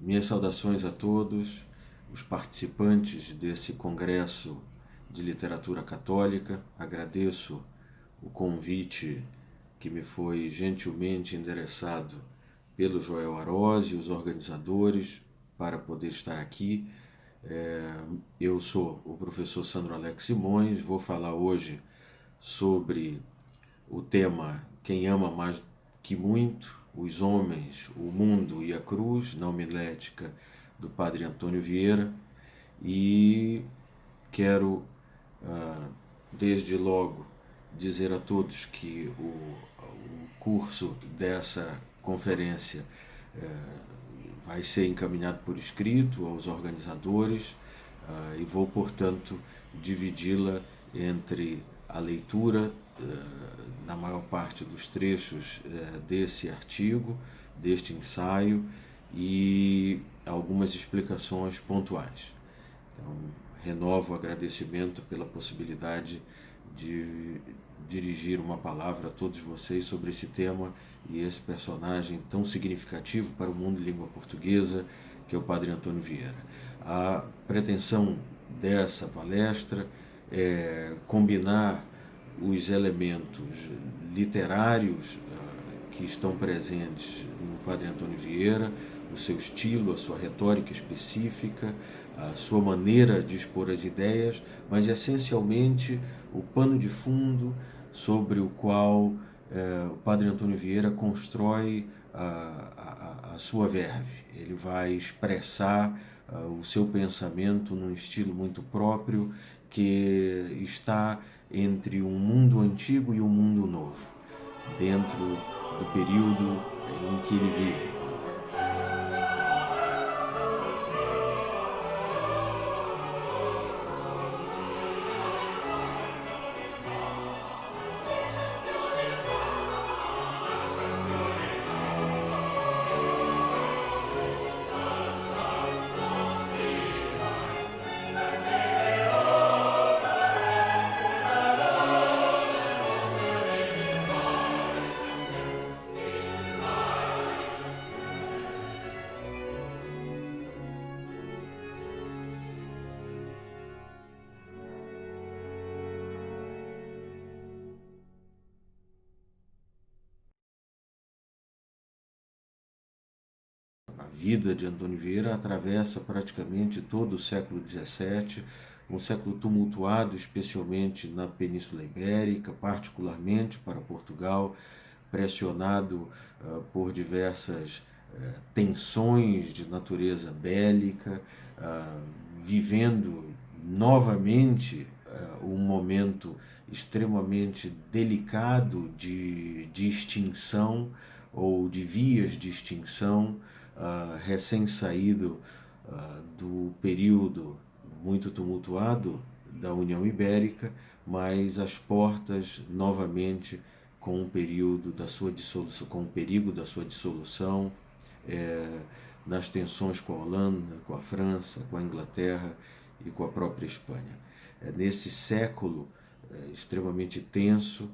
Minhas saudações a todos os participantes desse Congresso de Literatura Católica. Agradeço o convite que me foi gentilmente endereçado pelo Joel Aroz e os organizadores para poder estar aqui. Eu sou o professor Sandro Alex Simões, vou falar hoje sobre o tema Quem Ama Mais Que Muito, os Homens, o Mundo e a Cruz, na homilética do Padre Antônio Vieira, e quero, desde logo, dizer a todos que o curso dessa conferência vai ser encaminhado por escrito aos organizadores e vou, portanto, dividi-la entre a leitura na maior parte dos trechos desse artigo, deste ensaio, e algumas explicações pontuais. Então, renovo o agradecimento pela possibilidade de dirigir uma palavra a todos vocês sobre esse tema e esse personagem tão significativo para o mundo de língua portuguesa, que é o Padre Antônio Vieira. A pretensão dessa palestra é combinar os elementos literários que estão presentes no Padre Antônio Vieira, o seu estilo, a sua retórica específica, a sua maneira de expor as ideias, mas essencialmente o pano de fundo sobre o qual o Padre Antônio Vieira constrói a sua verve. Ele vai expressar o seu pensamento num estilo muito próprio que está entre um mundo antigo e um mundo novo, dentro do período em que ele vive. A vida de Antônio Vieira atravessa praticamente todo o século XVII, um século tumultuado, especialmente na Península Ibérica, particularmente para Portugal, pressionado por diversas tensões de natureza bélica, vivendo novamente um momento extremamente delicado de extinção ou de vias de extinção, recém-saído do período muito tumultuado da União Ibérica, mas às portas novamente com o período da sua dissolução, com o perigo da sua dissolução, nas tensões com a Holanda, com a França, com a Inglaterra e com a própria Espanha. É nesse século extremamente tenso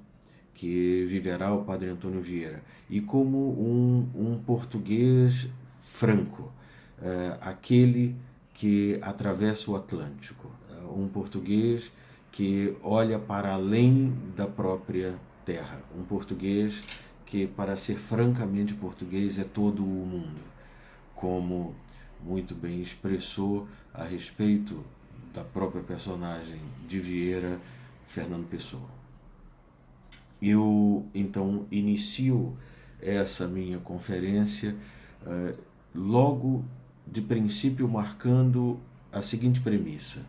que viverá o Padre Antônio Vieira, e como um português franco, aquele que atravessa o Atlântico, um português que olha para além da própria terra, um português que, para ser francamente português, é todo o mundo, como muito bem expressou a respeito da própria personagem de Vieira, Fernando Pessoa. Eu, então, inicio essa minha conferência logo de princípio marcando a seguinte premissa: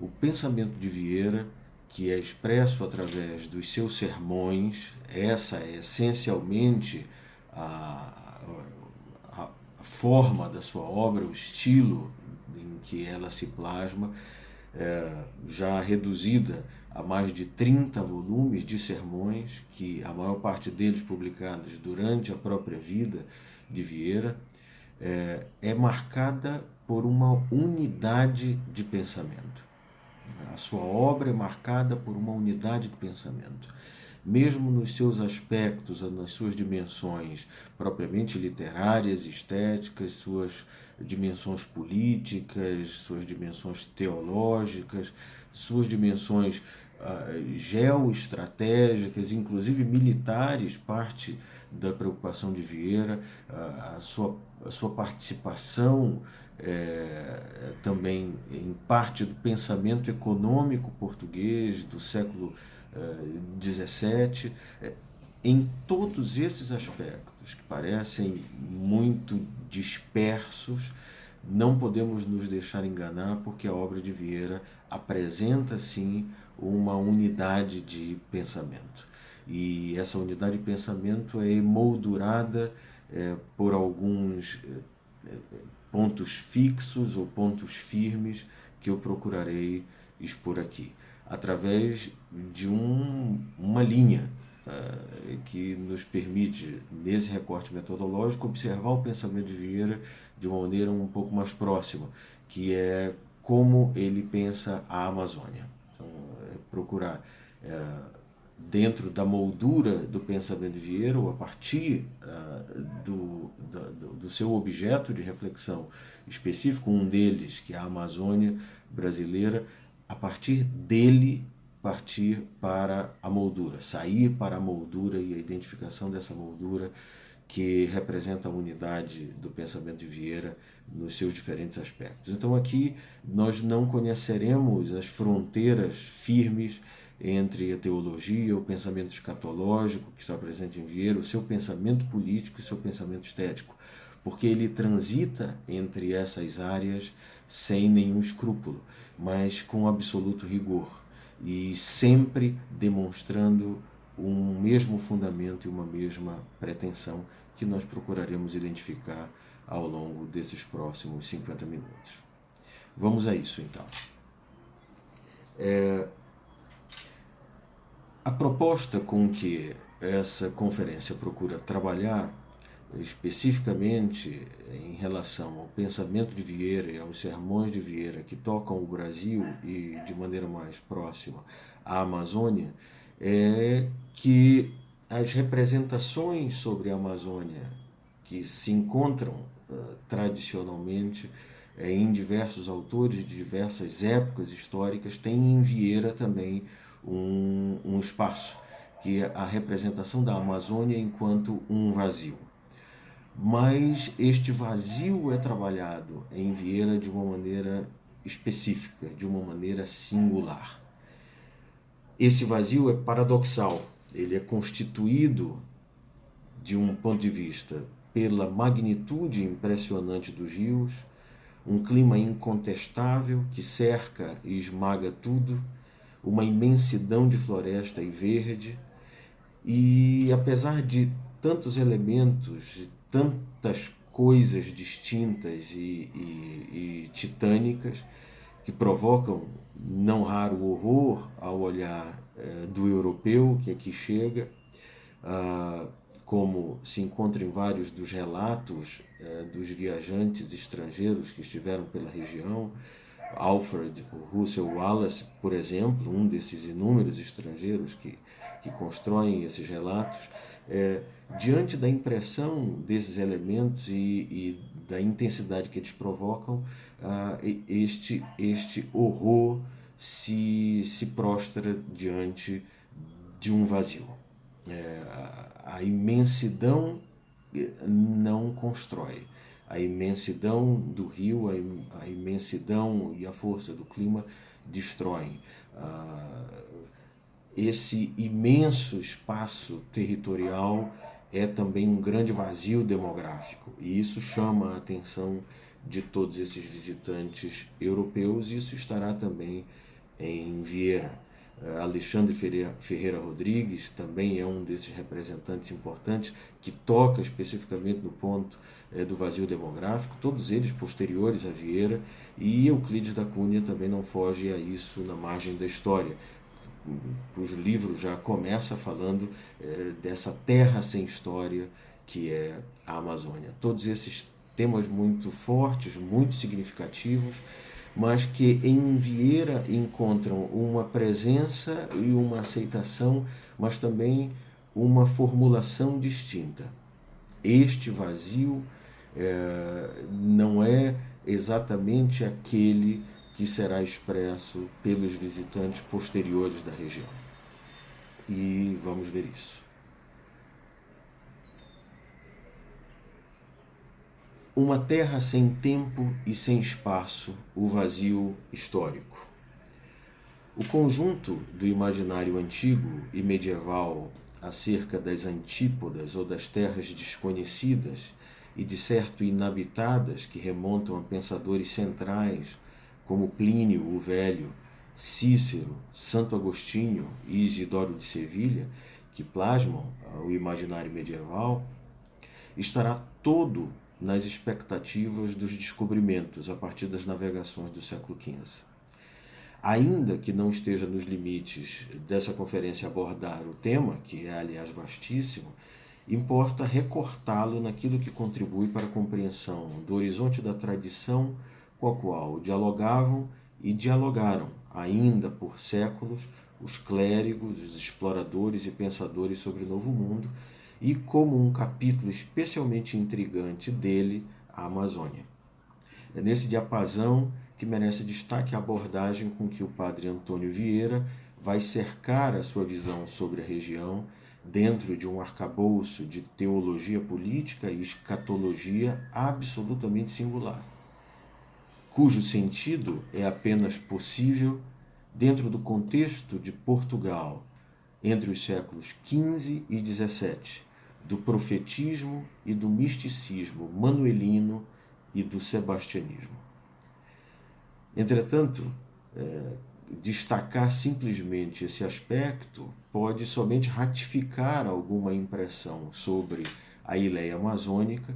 o pensamento de Vieira, que é expresso através dos seus sermões, essa é essencialmente a forma da sua obra, o estilo em que ela se plasma, já reduzida a mais de 30 volumes de sermões, que a maior parte deles publicados durante a própria vida de Vieira, é marcada por uma unidade de pensamento. A sua obra é marcada por uma unidade de pensamento. mesmo nos seus aspectos, nas suas dimensões propriamente literárias, estéticas, suas dimensões políticas, suas dimensões teológicas, suas dimensões geoestratégicas, inclusive militares, parte da preocupação de Vieira, a sua participação também em parte do pensamento econômico português do século XVII, em todos esses aspectos que parecem muito dispersos, não podemos nos deixar enganar, porque a obra de Vieira apresenta, sim, uma unidade de pensamento. E essa unidade de pensamento é emoldurada por alguns pontos fixos ou pontos firmes que eu procurarei expor aqui, através de uma linha que nos permite, nesse recorte metodológico, observar o pensamento de Vieira de uma maneira um pouco mais próxima, que é como ele pensa a Amazônia. Então, procurar, dentro da moldura do pensamento de Vieira, ou a partir do seu objeto de reflexão específico, um deles, que é a Amazônia brasileira, a partir dele partir para a moldura, sair para a moldura e a identificação dessa moldura que representa a unidade do pensamento de Vieira nos seus diferentes aspectos. Então aqui nós não conheceremos as fronteiras firmes entre a teologia, o pensamento escatológico que está presente em Vieira, o seu pensamento político e o seu pensamento estético, porque ele transita entre essas áreas sem nenhum escrúpulo, mas com absoluto rigor, e sempre demonstrando um mesmo fundamento e uma mesma pretensão que nós procuraremos identificar ao longo desses próximos 50 minutos. Vamos a isso, então. A proposta com que essa conferência procura trabalhar especificamente em relação ao pensamento de Vieira e aos sermões de Vieira que tocam o Brasil e de maneira mais próxima a Amazônia, é que as representações sobre a Amazônia que se encontram tradicionalmente em diversos autores de diversas épocas históricas têm em Vieira também um espaço, que é a representação da Amazônia enquanto um vazio. Mas este vazio é trabalhado em Vieira de uma maneira específica, de uma maneira singular. Esse vazio é paradoxal, ele é constituído, de um ponto de vista, pela magnitude impressionante dos rios, um clima incontestável que cerca e esmaga tudo, uma imensidão de floresta e verde, e apesar de tantos elementos, de tantas coisas distintas e titânicas, que provocam não raro horror ao olhar do europeu que aqui chega, como se encontra em vários dos relatos dos viajantes estrangeiros que estiveram pela região. Alfred Russel Wallace, por exemplo, um desses inúmeros estrangeiros que constroem esses relatos, diante da impressão desses elementos e da intensidade que eles provocam, este horror se prostra diante de um vazio. A imensidão não constrói. A imensidão do rio, a imensidão e a força do clima destroem. Esse imenso espaço territorial é também um grande vazio demográfico, e isso chama a atenção de todos esses visitantes europeus, e isso estará também em Vieira. Alexandre Ferreira Rodrigues também é um desses representantes importantes que toca especificamente no ponto do vazio demográfico, todos eles posteriores a Vieira, e Euclides da Cunha também não foge a isso na margem da história, cujo livro já começa falando dessa terra sem história que é a Amazônia. Todos esses temas muito fortes, muito significativos, mas que em Vieira encontram uma presença e uma aceitação, mas também uma formulação distinta. Este vazio não é exatamente aquele que será expresso pelos visitantes posteriores da região. E vamos ver isso. Uma terra sem tempo e sem espaço, o vazio histórico. O conjunto do imaginário antigo e medieval acerca das antípodas ou das terras desconhecidas e de certo inabitadas que remontam a pensadores centrais como Plínio o Velho, Cícero, Santo Agostinho e Isidoro de Sevilha, que plasmam o imaginário medieval, estará todo nas expectativas dos descobrimentos a partir das navegações do século XV. Ainda que não esteja nos limites dessa conferência abordar o tema, que é, aliás, vastíssimo, importa recortá-lo naquilo que contribui para a compreensão do horizonte da tradição com a qual dialogavam e dialogaram, ainda por séculos, os clérigos, os exploradores e pensadores sobre o Novo Mundo, e como um capítulo especialmente intrigante dele, a Amazônia. É nesse diapasão que merece destaque a abordagem com que o padre Antônio Vieira vai cercar a sua visão sobre a região dentro de um arcabouço de teologia política e escatologia absolutamente singular, cujo sentido é apenas possível dentro do contexto de Portugal entre os séculos XV e XVII, do profetismo e do misticismo manuelino e do sebastianismo. Entretanto, destacar simplesmente esse aspecto pode somente ratificar alguma impressão sobre a ileia amazônica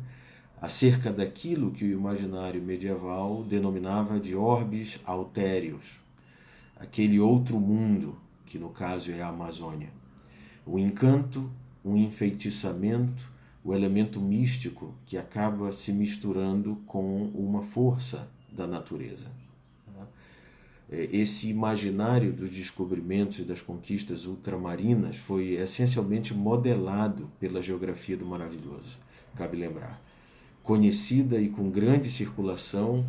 acerca daquilo que o imaginário medieval denominava de orbis altéreos, aquele outro mundo, que no caso é a Amazônia. O encanto, um enfeitiçamento, o elemento místico que acaba se misturando com uma força da natureza. Esse imaginário dos descobrimentos e das conquistas ultramarinas foi essencialmente modelado pela geografia do maravilhoso, cabe lembrar. Conhecida e com grande circulação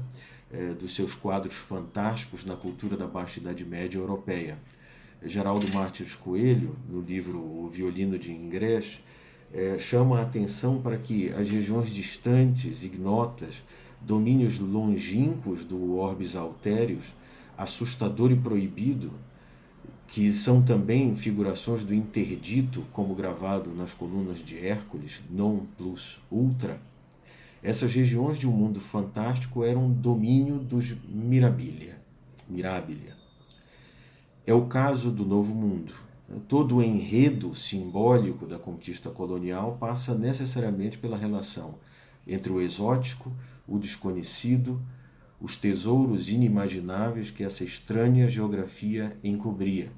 dos seus quadros fantásticos na cultura da Baixa Idade Média europeia. Geraldo Martins Coelho, no livro O Violino de Ingrés, chama a atenção para que as regiões distantes, ignotas, domínios longínquos do orbis altéreos, assustador e proibido, que são também figurações do interdito, como gravado nas colunas de Hércules, non plus ultra, essas regiões de um mundo fantástico eram domínio dos Mirabilia. É o caso do Novo Mundo. Todo o enredo simbólico da conquista colonial passa necessariamente pela relação entre o exótico, o desconhecido, os tesouros inimagináveis que essa estranha geografia encobria.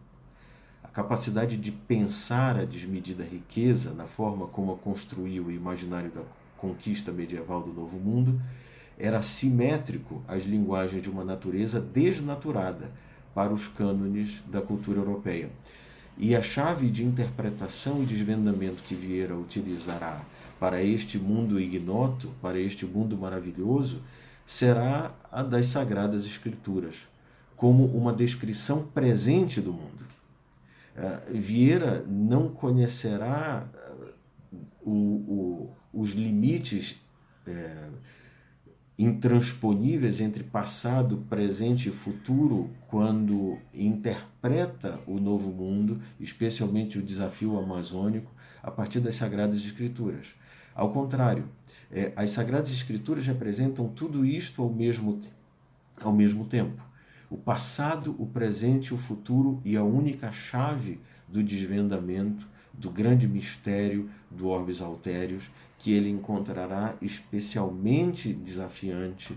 A capacidade de pensar a desmedida riqueza na forma como a construiu o imaginário da conquista medieval do Novo Mundo era simétrico às linguagens de uma natureza desnaturada para os cânones da cultura europeia. E a chave de interpretação e desvendamento que Vieira utilizará para este mundo ignoto, para este mundo maravilhoso, será a das Sagradas Escrituras, como uma descrição presente do mundo. Vieira não conhecerá os limites intransponíveis entre passado, presente e futuro quando interpreta o Novo Mundo, especialmente o desafio amazônico, a partir das Sagradas Escrituras. Ao contrário, as Sagradas Escrituras representam tudo isto ao mesmo tempo. O passado, o presente e o futuro, e a única chave do desvendamento do grande mistério do orbis altéreos, que ele encontrará especialmente desafiante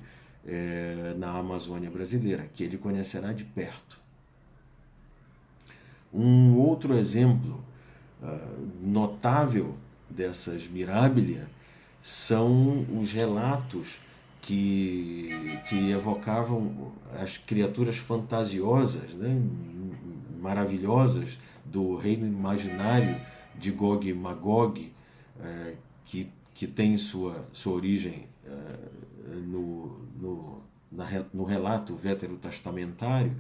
na Amazônia brasileira, que ele conhecerá de perto. Um outro exemplo notável dessas Mirabilia são os relatos que evocavam as criaturas fantasiosas, né, maravilhosas do reino imaginário de Gog e Magog, que tem sua origem no relato veterotestamentário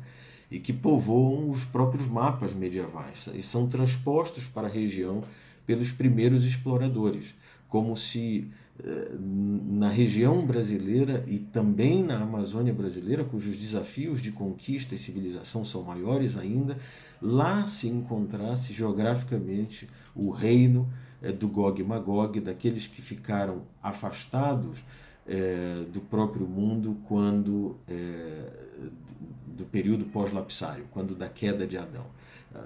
e que povoam os próprios mapas medievais e são transpostos para a região pelos primeiros exploradores, como se na região brasileira e também na Amazônia brasileira, cujos desafios de conquista e civilização são maiores ainda, lá se encontrasse geograficamente o reino do Gog e Magog, daqueles que ficaram afastados do próprio mundo do período pós-lapsário, quando da queda de Adão.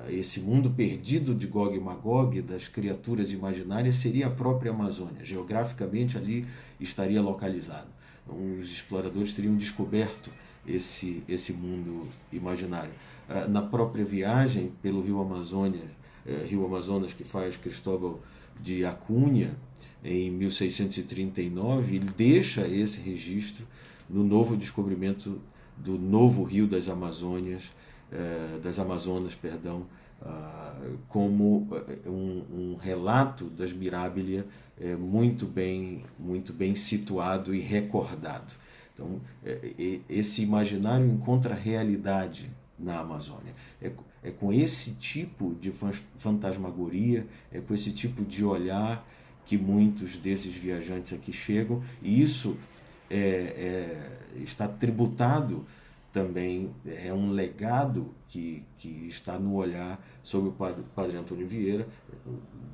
Esse mundo perdido de Gog e Magog, das criaturas imaginárias, seria a própria Amazônia. Geograficamente ali estaria localizado. Então, os exploradores teriam descoberto esse mundo imaginário. Na própria viagem pelo Rio Amazonas que faz Cristóbal de Acunha, em 1639, ele deixa esse registro no novo descobrimento do novo rio das Amazonas, como um relato das Mirábilia muito bem situado e recordado. Então, esse imaginário encontra realidade na Amazônia. É com esse tipo de fantasmagoria, é com esse tipo de olhar que muitos desses viajantes aqui chegam, e isso está tributado também, é um legado que está no olhar sobre o Padre Antônio Vieira,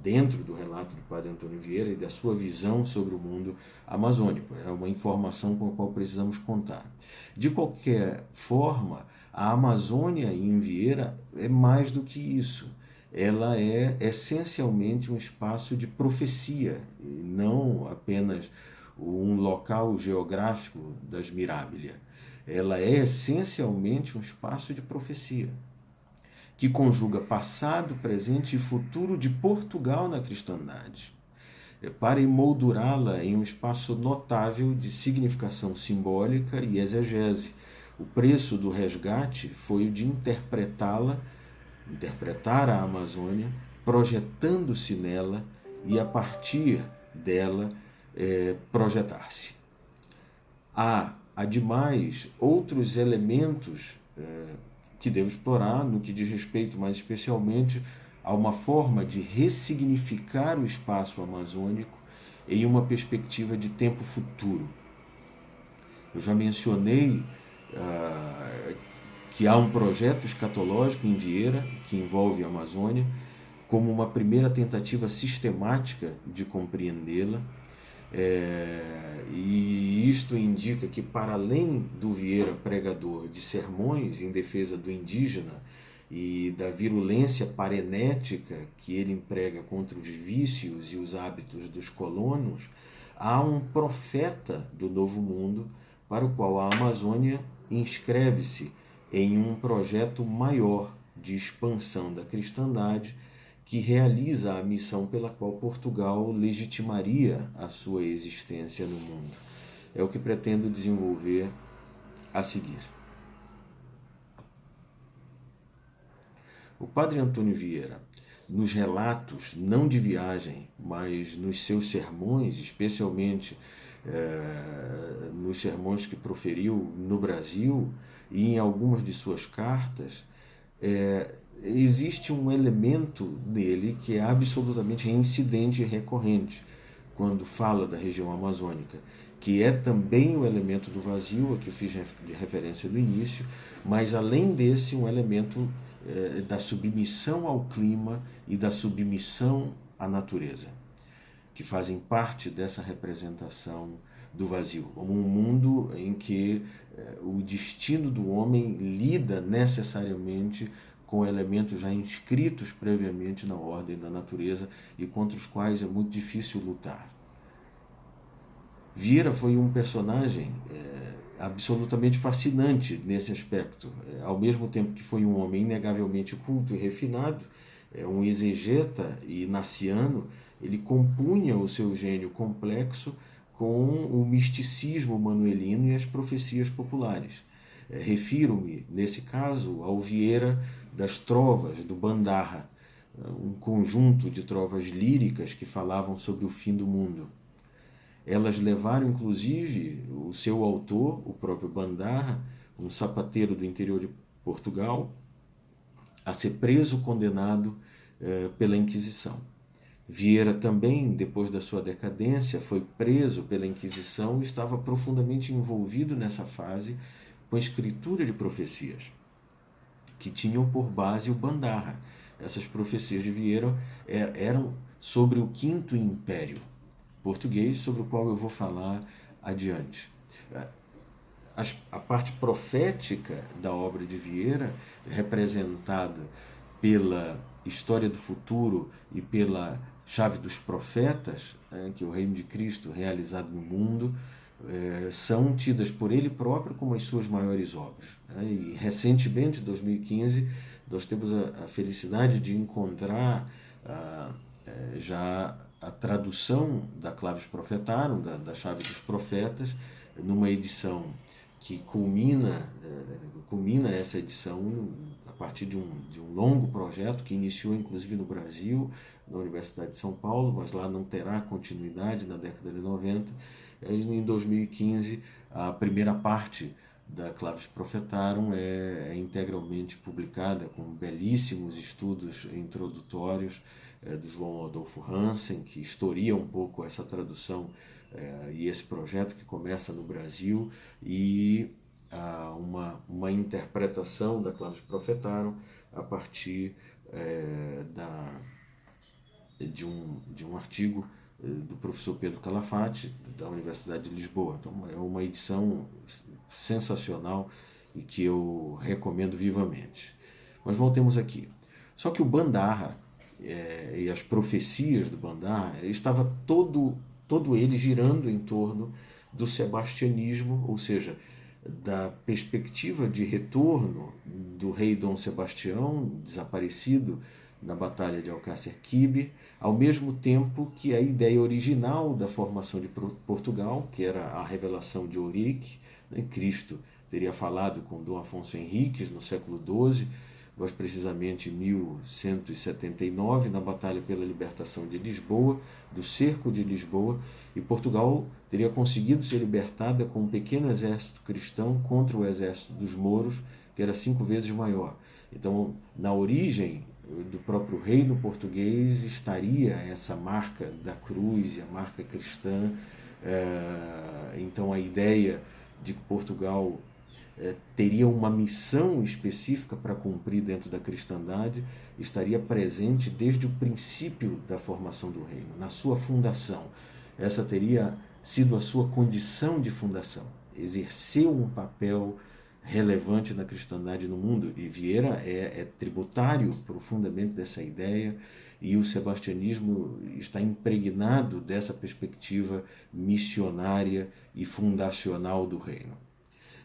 dentro do relato do Padre Antônio Vieira e da sua visão sobre o mundo amazônico. É uma informação com a qual precisamos contar. De qualquer forma, a Amazônia em Vieira é mais do que isso. Ela é essencialmente um espaço de profecia, e não apenas um local geográfico das Mirábilia. Ela é essencialmente um espaço de profecia, que conjuga passado, presente e futuro de Portugal na cristandade, para emoldurá-la em um espaço notável de significação simbólica e exegese. O preço do resgate foi o de interpretar a Amazônia, projetando-se nela e, a partir dela, projetar-se. Há demais outros elementos que devo explorar no que diz respeito mais especialmente a uma forma de ressignificar o espaço amazônico em uma perspectiva de tempo futuro. Eu já mencionei que há um projeto escatológico em Vieira, que envolve a Amazônia, como uma primeira tentativa sistemática de compreendê-la. E isto indica que, para além do Vieira pregador de sermões em defesa do indígena e da virulência parenética que ele emprega contra os vícios e os hábitos dos colonos, há um profeta do Novo Mundo para o qual a Amazônia inscreve-se em um projeto maior de expansão da cristandade, que realiza a missão pela qual Portugal legitimaria a sua existência no mundo. É o que pretendo desenvolver a seguir. O Padre Antônio Vieira, nos relatos, não de viagem, mas nos seus sermões, especialmente nos sermões que proferiu no Brasil e em algumas de suas cartas, existe um elemento nele que é absolutamente reincidente e recorrente quando fala da região amazônica, que é também o elemento do vazio, a que eu fiz referência no início, mas além desse, um elemento da submissão ao clima e da submissão à natureza, que fazem parte dessa representação do vazio, como um mundo em que o destino do homem lida necessariamente com elementos já inscritos previamente na ordem da natureza e contra os quais é muito difícil lutar. Vieira foi um personagem absolutamente fascinante nesse aspecto. Ao mesmo tempo que foi um homem inegavelmente culto e refinado, um exegeta e naciano, ele compunha o seu gênio complexo com o misticismo manuelino e as profecias populares. Refiro-me, nesse caso, ao Vieira das Trovas, do Bandarra, um conjunto de trovas líricas que falavam sobre o fim do mundo. Elas levaram, inclusive, o seu autor, o próprio Bandarra, um sapateiro do interior de Portugal, a ser preso, condenado pela Inquisição. Vieira também, depois da sua decadência, foi preso pela Inquisição e estava profundamente envolvido nessa fase com a escritura de profecias, que tinham por base o Bandarra. Essas profecias de Vieira eram sobre o Quinto Império português, sobre o qual eu vou falar adiante. A parte profética da obra de Vieira, representada pela história do futuro e pela chave dos profetas, que é o reino de Cristo realizado no mundo, são tidas por ele próprio como as suas maiores obras. E recentemente, em 2015, nós temos a felicidade de encontrar já a tradução da Clavis Profetarum, da chave dos profetas, numa edição que culmina essa edição a partir de um longo projeto que iniciou inclusive no Brasil, na Universidade de São Paulo, mas lá não terá continuidade na década de 90. Em 2015, a primeira parte da Clavis Profetarum é integralmente publicada, com belíssimos estudos introdutórios do João Adolfo Hansen, que historia um pouco essa tradução e esse projeto que começa no Brasil, e uma interpretação da Clavis Profetarum a partir de um artigo do professor Pedro Calafate, da Universidade de Lisboa. Então, é uma edição sensacional e que eu recomendo vivamente. Mas voltemos aqui. Só que o Bandarra e as profecias do Bandarra estava todo ele girando em torno do sebastianismo, ou seja, da perspectiva de retorno do rei Dom Sebastião, desaparecido na Batalha de Alcácer Quibir, ao mesmo tempo que a ideia original da formação de Portugal, que era a revelação de Eurique, Cristo teria falado com Dom Afonso Henriques no século XII, mais precisamente em 1179, na Batalha pela Libertação de Lisboa, do cerco de Lisboa, e Portugal teria conseguido ser libertada com um pequeno exército cristão contra o exército dos mouros, que era 5 vezes maior. Então, na origem do próprio reino português estaria essa marca da cruz e a marca cristã. Então, a ideia de que Portugal teria uma missão específica para cumprir dentro da cristandade estaria presente desde o princípio da formação do reino, na sua fundação. Essa teria sido a sua condição de fundação. Exerceu um papel relevante na cristandade no mundo, e Vieira é tributário profundamente dessa ideia, e o sebastianismo está impregnado dessa perspectiva missionária e fundacional do reino.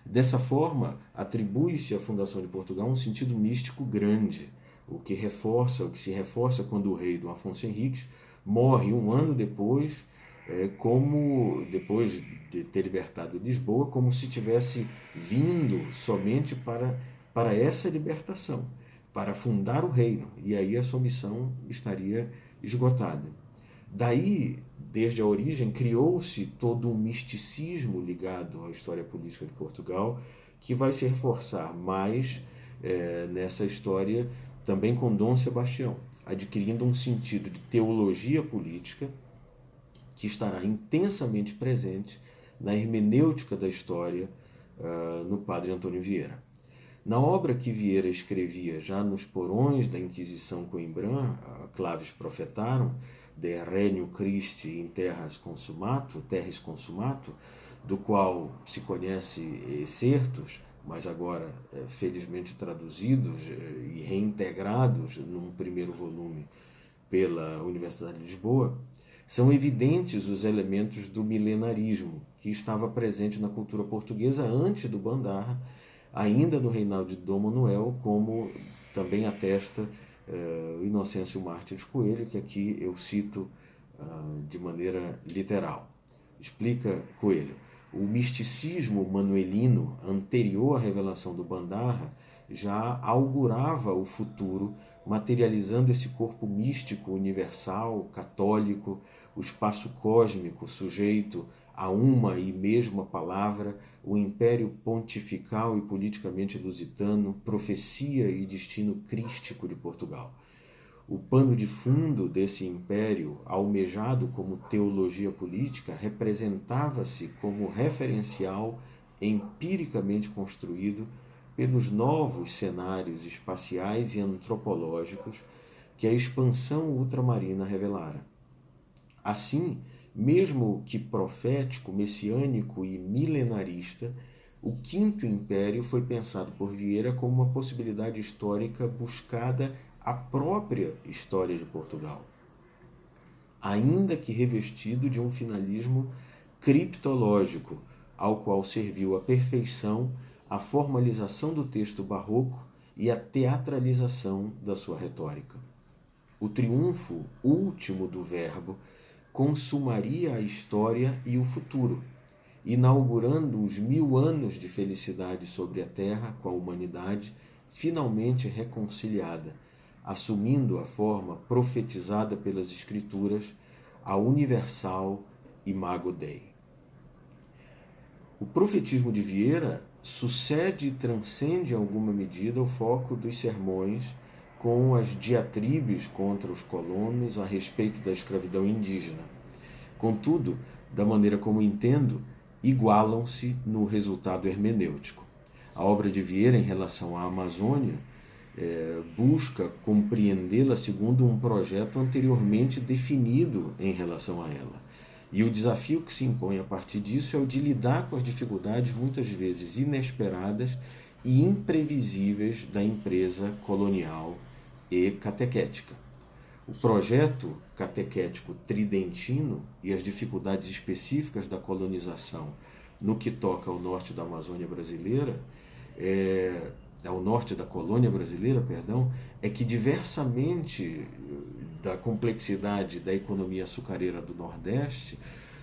Dessa forma, atribui-se à fundação de Portugal um sentido místico grande, o que se reforça quando o rei Dom Afonso Henriques morre um ano depois, depois de ter libertado Lisboa, como se tivesse vindo somente para essa libertação, para fundar o reino, e aí a sua missão estaria esgotada. Daí, desde a origem, criou-se todo um misticismo ligado à história política de Portugal, que vai se reforçar mais nessa história também com Dom Sebastião, adquirindo um sentido de teologia política que estará intensamente presente na hermenêutica da história no padre Antônio Vieira. Na obra que Vieira escrevia já nos porões da Inquisição coimbrã, Clavis Profetarum, De Regnum Christi in terris consumato, do qual se conhece excertos, mas agora felizmente traduzidos e reintegrados num primeiro volume pela Universidade de Lisboa, são evidentes os elementos do milenarismo que estava presente na cultura portuguesa antes do Bandarra, ainda no reinado de Dom Manuel, como também atesta o Inocêncio Mártires Coelho, que aqui eu cito de maneira literal. Explica Coelho. O misticismo manuelino, anterior à revelação do Bandarra, já augurava o futuro, materializando esse corpo místico universal, católico, o espaço cósmico sujeito a uma e mesma palavra, o império pontifical e politicamente lusitano, profecia e destino crístico de Portugal. O pano de fundo desse império, almejado como teologia política, representava-se como referencial empiricamente construído pelos novos cenários espaciais e antropológicos que a expansão ultramarina revelara. Assim, mesmo que profético, messiânico e milenarista, o Quinto Império foi pensado por Vieira como uma possibilidade histórica buscada à própria história de Portugal, ainda que revestido de um finalismo criptológico, ao qual serviu à perfeição a formalização do texto barroco e a teatralização da sua retórica. O triunfo último do verbo consumaria a história e o futuro, inaugurando os 1000 anos de felicidade sobre a terra com a humanidade finalmente reconciliada, assumindo a forma profetizada pelas Escrituras, a universal Imago Dei. O profetismo de Vieira sucede e transcende em alguma medida o foco dos sermões com as diatribes contra os colonos a respeito da escravidão indígena. Contudo, da maneira como entendo, igualam-se no resultado hermenêutico. A obra de Vieira em relação à Amazônia busca compreendê-la segundo um projeto anteriormente definido em relação a ela. E o desafio que se impõe a partir disso é o de lidar com as dificuldades muitas vezes inesperadas e imprevisíveis da empresa colonial e catequética. O projeto catequético tridentino e as dificuldades específicas da colonização no que toca ao norte da Amazônia brasileira, ao norte da colônia brasileira, perdão, é que diversamente da complexidade da economia açucareira do Nordeste,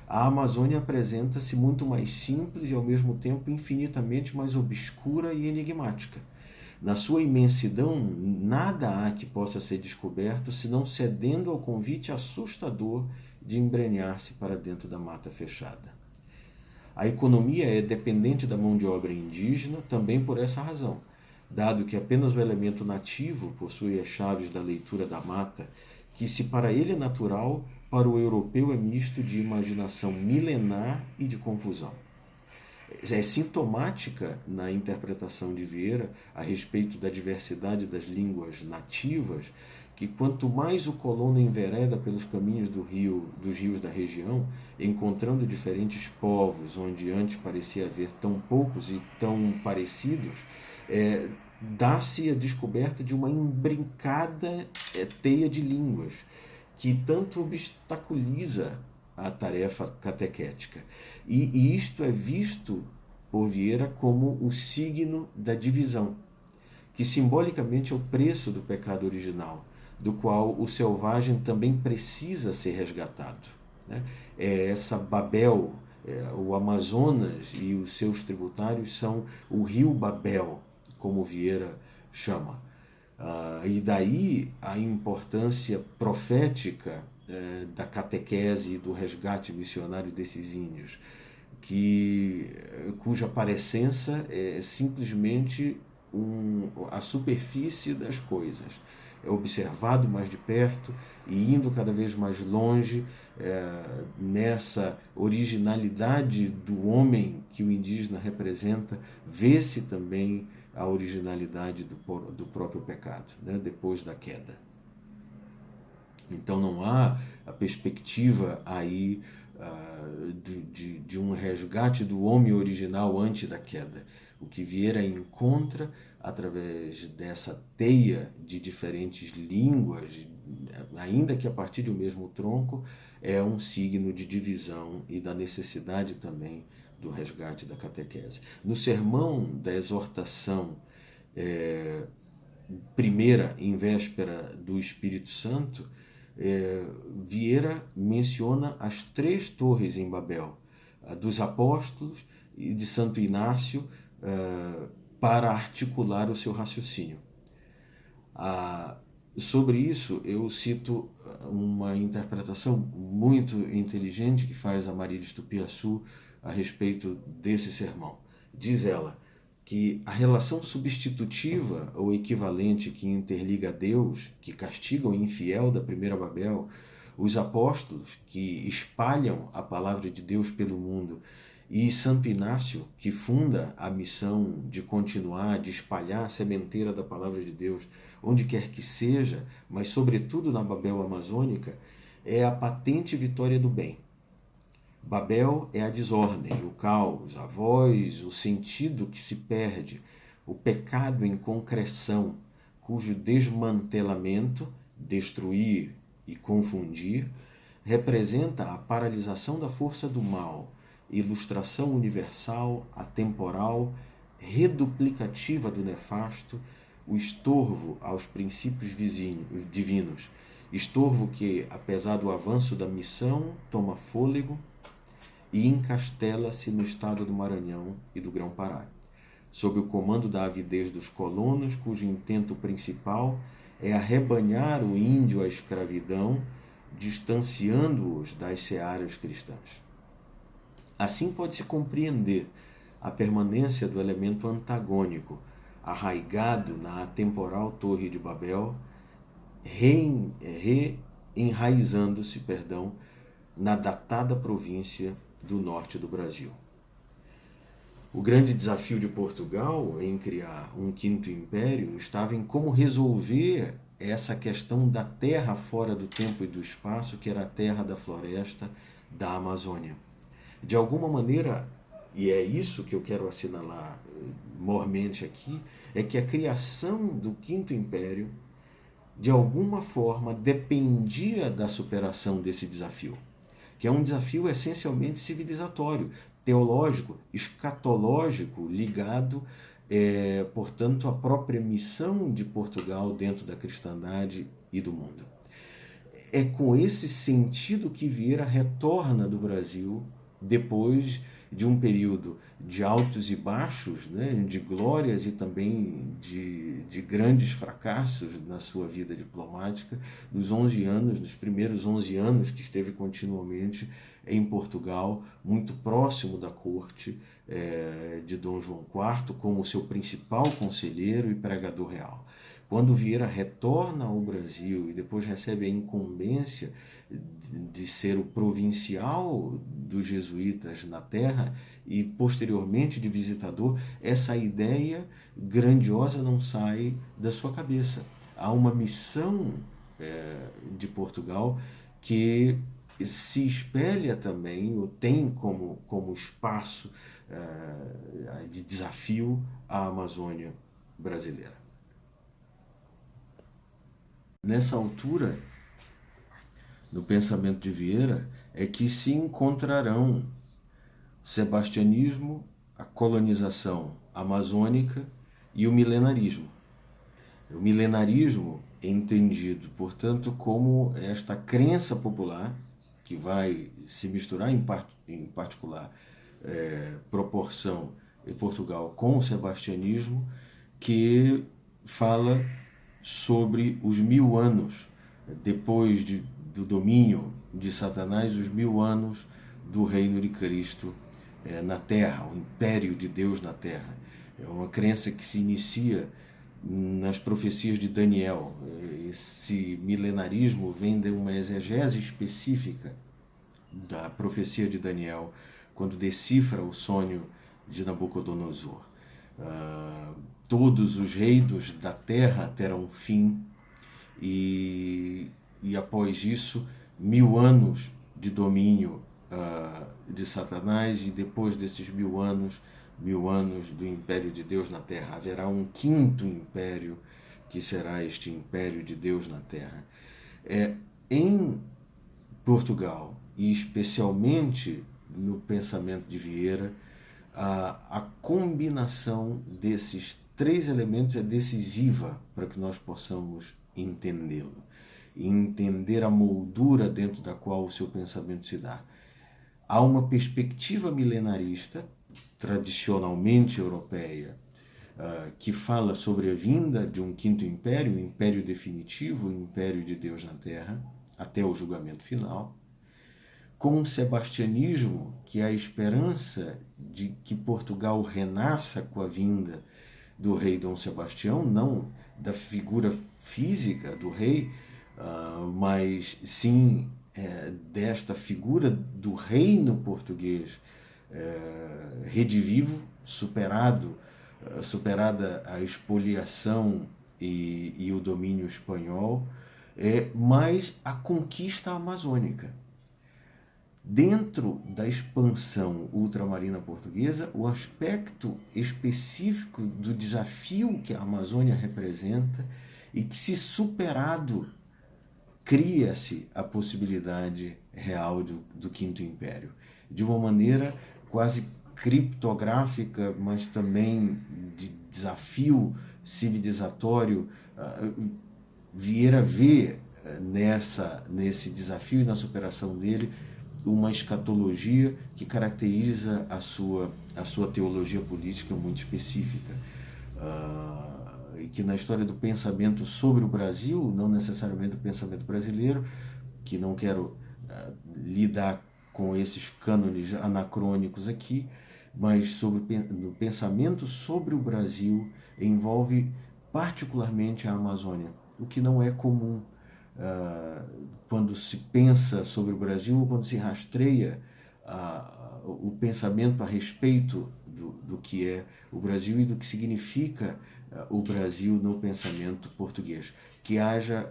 a Amazônia apresenta-se muito mais simples e ao mesmo tempo infinitamente mais obscura e enigmática. Na sua imensidão, nada há que possa ser descoberto senão cedendo ao convite assustador de embrenhar-se para dentro da mata fechada. A economia é dependente da mão de obra indígena também por essa razão, dado que apenas o elemento nativo possui as chaves da leitura da mata, que se para ele é natural, para o europeu é misto de imaginação milenar e de confusão. É sintomática na interpretação de Vieira a respeito da diversidade das línguas nativas que quanto mais o colono envereda pelos caminhos dos rios da região, encontrando diferentes povos onde antes parecia haver tão poucos e tão parecidos, dá-se a descoberta de uma imbrincada teia de línguas que tanto obstaculiza a tarefa catequética. E isto é visto por Vieira como o signo da divisão, que simbolicamente é o preço do pecado original, do qual o selvagem também precisa ser resgatado. Essa Babel, o Amazonas e os seus tributários são o rio Babel, como Vieira chama. E daí a importância profética da catequese e do resgate missionário desses índios, cuja parecença é simplesmente a superfície das coisas. É observado mais de perto e indo cada vez mais longe nessa originalidade do homem que o indígena representa, vê-se também a originalidade do próprio pecado, depois da queda. Então não há a perspectiva aí de um resgate do homem original antes da queda. O que Vieira encontra através dessa teia de diferentes línguas, ainda que a partir de um mesmo tronco, é um signo de divisão e da necessidade também do resgate da catequese. No sermão da exortação primeira em véspera do Espírito Santo, Vieira menciona as 3 torres em Babel, dos apóstolos e de Santo Inácio para articular o seu raciocínio. Sobre isso, eu cito uma interpretação muito inteligente que faz a Maria de Tupiaçu a respeito desse sermão. Diz ela que a relação substitutiva ou equivalente que interliga a Deus, que castiga o infiel da primeira Babel, os apóstolos que espalham a palavra de Deus pelo mundo e Santo Inácio, que funda a missão de continuar, de espalhar a sementeira da palavra de Deus onde quer que seja, mas sobretudo na Babel amazônica, é a patente vitória do bem. Babel é a desordem, o caos, a voz, o sentido que se perde, o pecado em concreção, cujo desmantelamento, destruir e confundir, representa a paralisação da força do mal, ilustração universal, atemporal, reduplicativa do nefasto, o estorvo aos princípios divinos, estorvo que, apesar do avanço da missão, toma fôlego e encastela-se no estado do Maranhão e do Grão-Pará, sob o comando da avidez dos colonos, cujo intento principal é arrebanhar o índio à escravidão, distanciando-os das searas cristãs. Assim pode-se compreender a permanência do elemento antagônico, arraigado na atemporal Torre de Babel, reenraizando-se, na datada província do norte do Brasil. O grande desafio de Portugal em criar um quinto império estava em como resolver essa questão da terra fora do tempo e do espaço, que era a terra da floresta da Amazônia. De alguma maneira, e é isso que eu quero assinalar mormente aqui, é que a criação do Quinto Império, de alguma forma, dependia da superação desse desafio, que é um desafio essencialmente civilizatório, teológico, escatológico, ligado, portanto, à própria missão de Portugal dentro da cristandade e do mundo. É com esse sentido que Vieira retorna do Brasil depois de um período de altos e baixos, né, de glórias e também de grandes fracassos na sua vida diplomática, dos primeiros 11 anos que esteve continuamente em Portugal, muito próximo da corte de Dom João IV, como seu principal conselheiro e pregador real. Quando Vieira retorna ao Brasil e depois recebe a incumbência de ser o provincial dos jesuítas na terra e posteriormente de visitador, essa ideia grandiosa não sai da sua cabeça. Há uma missão de Portugal que se espelha também, ou tem como espaço de desafio a Amazônia brasileira. Nessa altura, no pensamento de Vieira, é que se encontrarão sebastianismo, a colonização amazônica e o milenarismo. O milenarismo é entendido, portanto, como esta crença popular que vai se misturar em particular proporção em Portugal com o sebastianismo, que fala sobre os 1000 anos depois do domínio de Satanás, os 1000 anos do reino de Cristo na Terra, o império de Deus na Terra. É uma crença que se inicia nas profecias de Daniel. Esse milenarismo vem de uma exegese específica da profecia de Daniel, quando decifra o sonho de Nabucodonosor. Todos os reinos da terra terão fim e após isso 1000 anos de domínio de Satanás, e depois desses 1000 anos do império de Deus na terra. Haverá um quinto império que será este império de Deus na terra. Em Portugal, e especialmente no pensamento de Vieira, a combinação desses 3 elementos é decisiva para que nós possamos entendê-lo e entender a moldura dentro da qual o seu pensamento se dá. há uma perspectiva milenarista, tradicionalmente europeia, que fala sobre a vinda de um quinto império, o império definitivo, o império de Deus na Terra, até o julgamento final, com o sebastianismo, que é a esperança de que Portugal renasça com a vinda do rei Dom Sebastião, não da figura física do rei, mas sim desta figura do reino português redivivo, superada a expoliação e o domínio espanhol, mas a conquista amazônica. Dentro da expansão ultramarina portuguesa, o aspecto específico do desafio que a Amazônia representa e que, se superado, cria-se a possibilidade real do Quinto Império. De uma maneira quase criptográfica, mas também de desafio civilizatório, Vieira vê nesse desafio e na superação dele uma escatologia que caracteriza a sua teologia política muito específica. E que na história do pensamento sobre o Brasil, não necessariamente do pensamento brasileiro, que não quero lidar com esses cânones anacrônicos aqui, mas no pensamento sobre o Brasil envolve particularmente a Amazônia, o que não é comum quando se pensa sobre o Brasil, ou quando se rastreia o pensamento a respeito do que é o Brasil e do que significa o Brasil no pensamento português. Que haja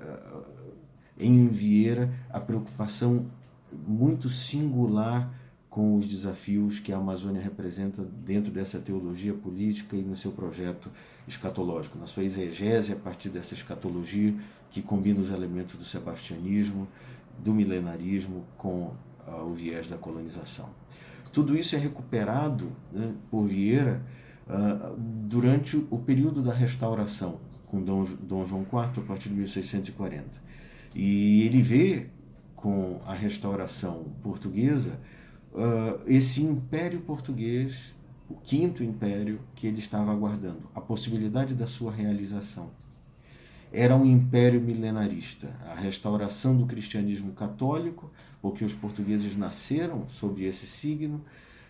em Vieira a preocupação muito singular com os desafios que a Amazônia representa dentro dessa teologia política e no seu projeto escatológico, na sua exegese a partir dessa escatologia que combina os elementos do sebastianismo, do milenarismo com o viés da colonização. Tudo isso é recuperado, né, por Vieira durante o período da restauração, com Dom João IV, a partir de 1640. E ele vê com a restauração portuguesa esse império português, o quinto império que ele estava aguardando, a possibilidade da sua realização. Era um império milenarista, a restauração do cristianismo católico, porque os portugueses nasceram sob esse signo,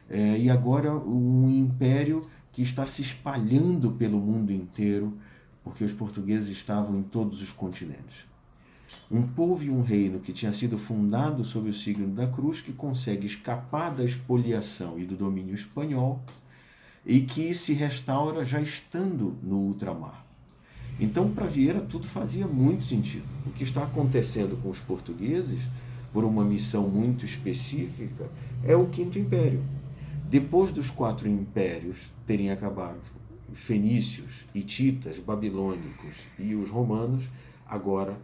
e agora um império que está se espalhando pelo mundo inteiro, porque os portugueses estavam em todos os continentes. Um povo e um reino que tinha sido fundado sob o signo da cruz, que consegue escapar da expoliação e do domínio espanhol e que se restaura já estando no ultramar. Então, para Vieira, tudo fazia muito sentido. O que está acontecendo com os portugueses, por uma missão muito específica, é o Quinto Império. Depois dos 4 impérios terem acabado, os fenícios, hititas, babilônicos e os romanos, agora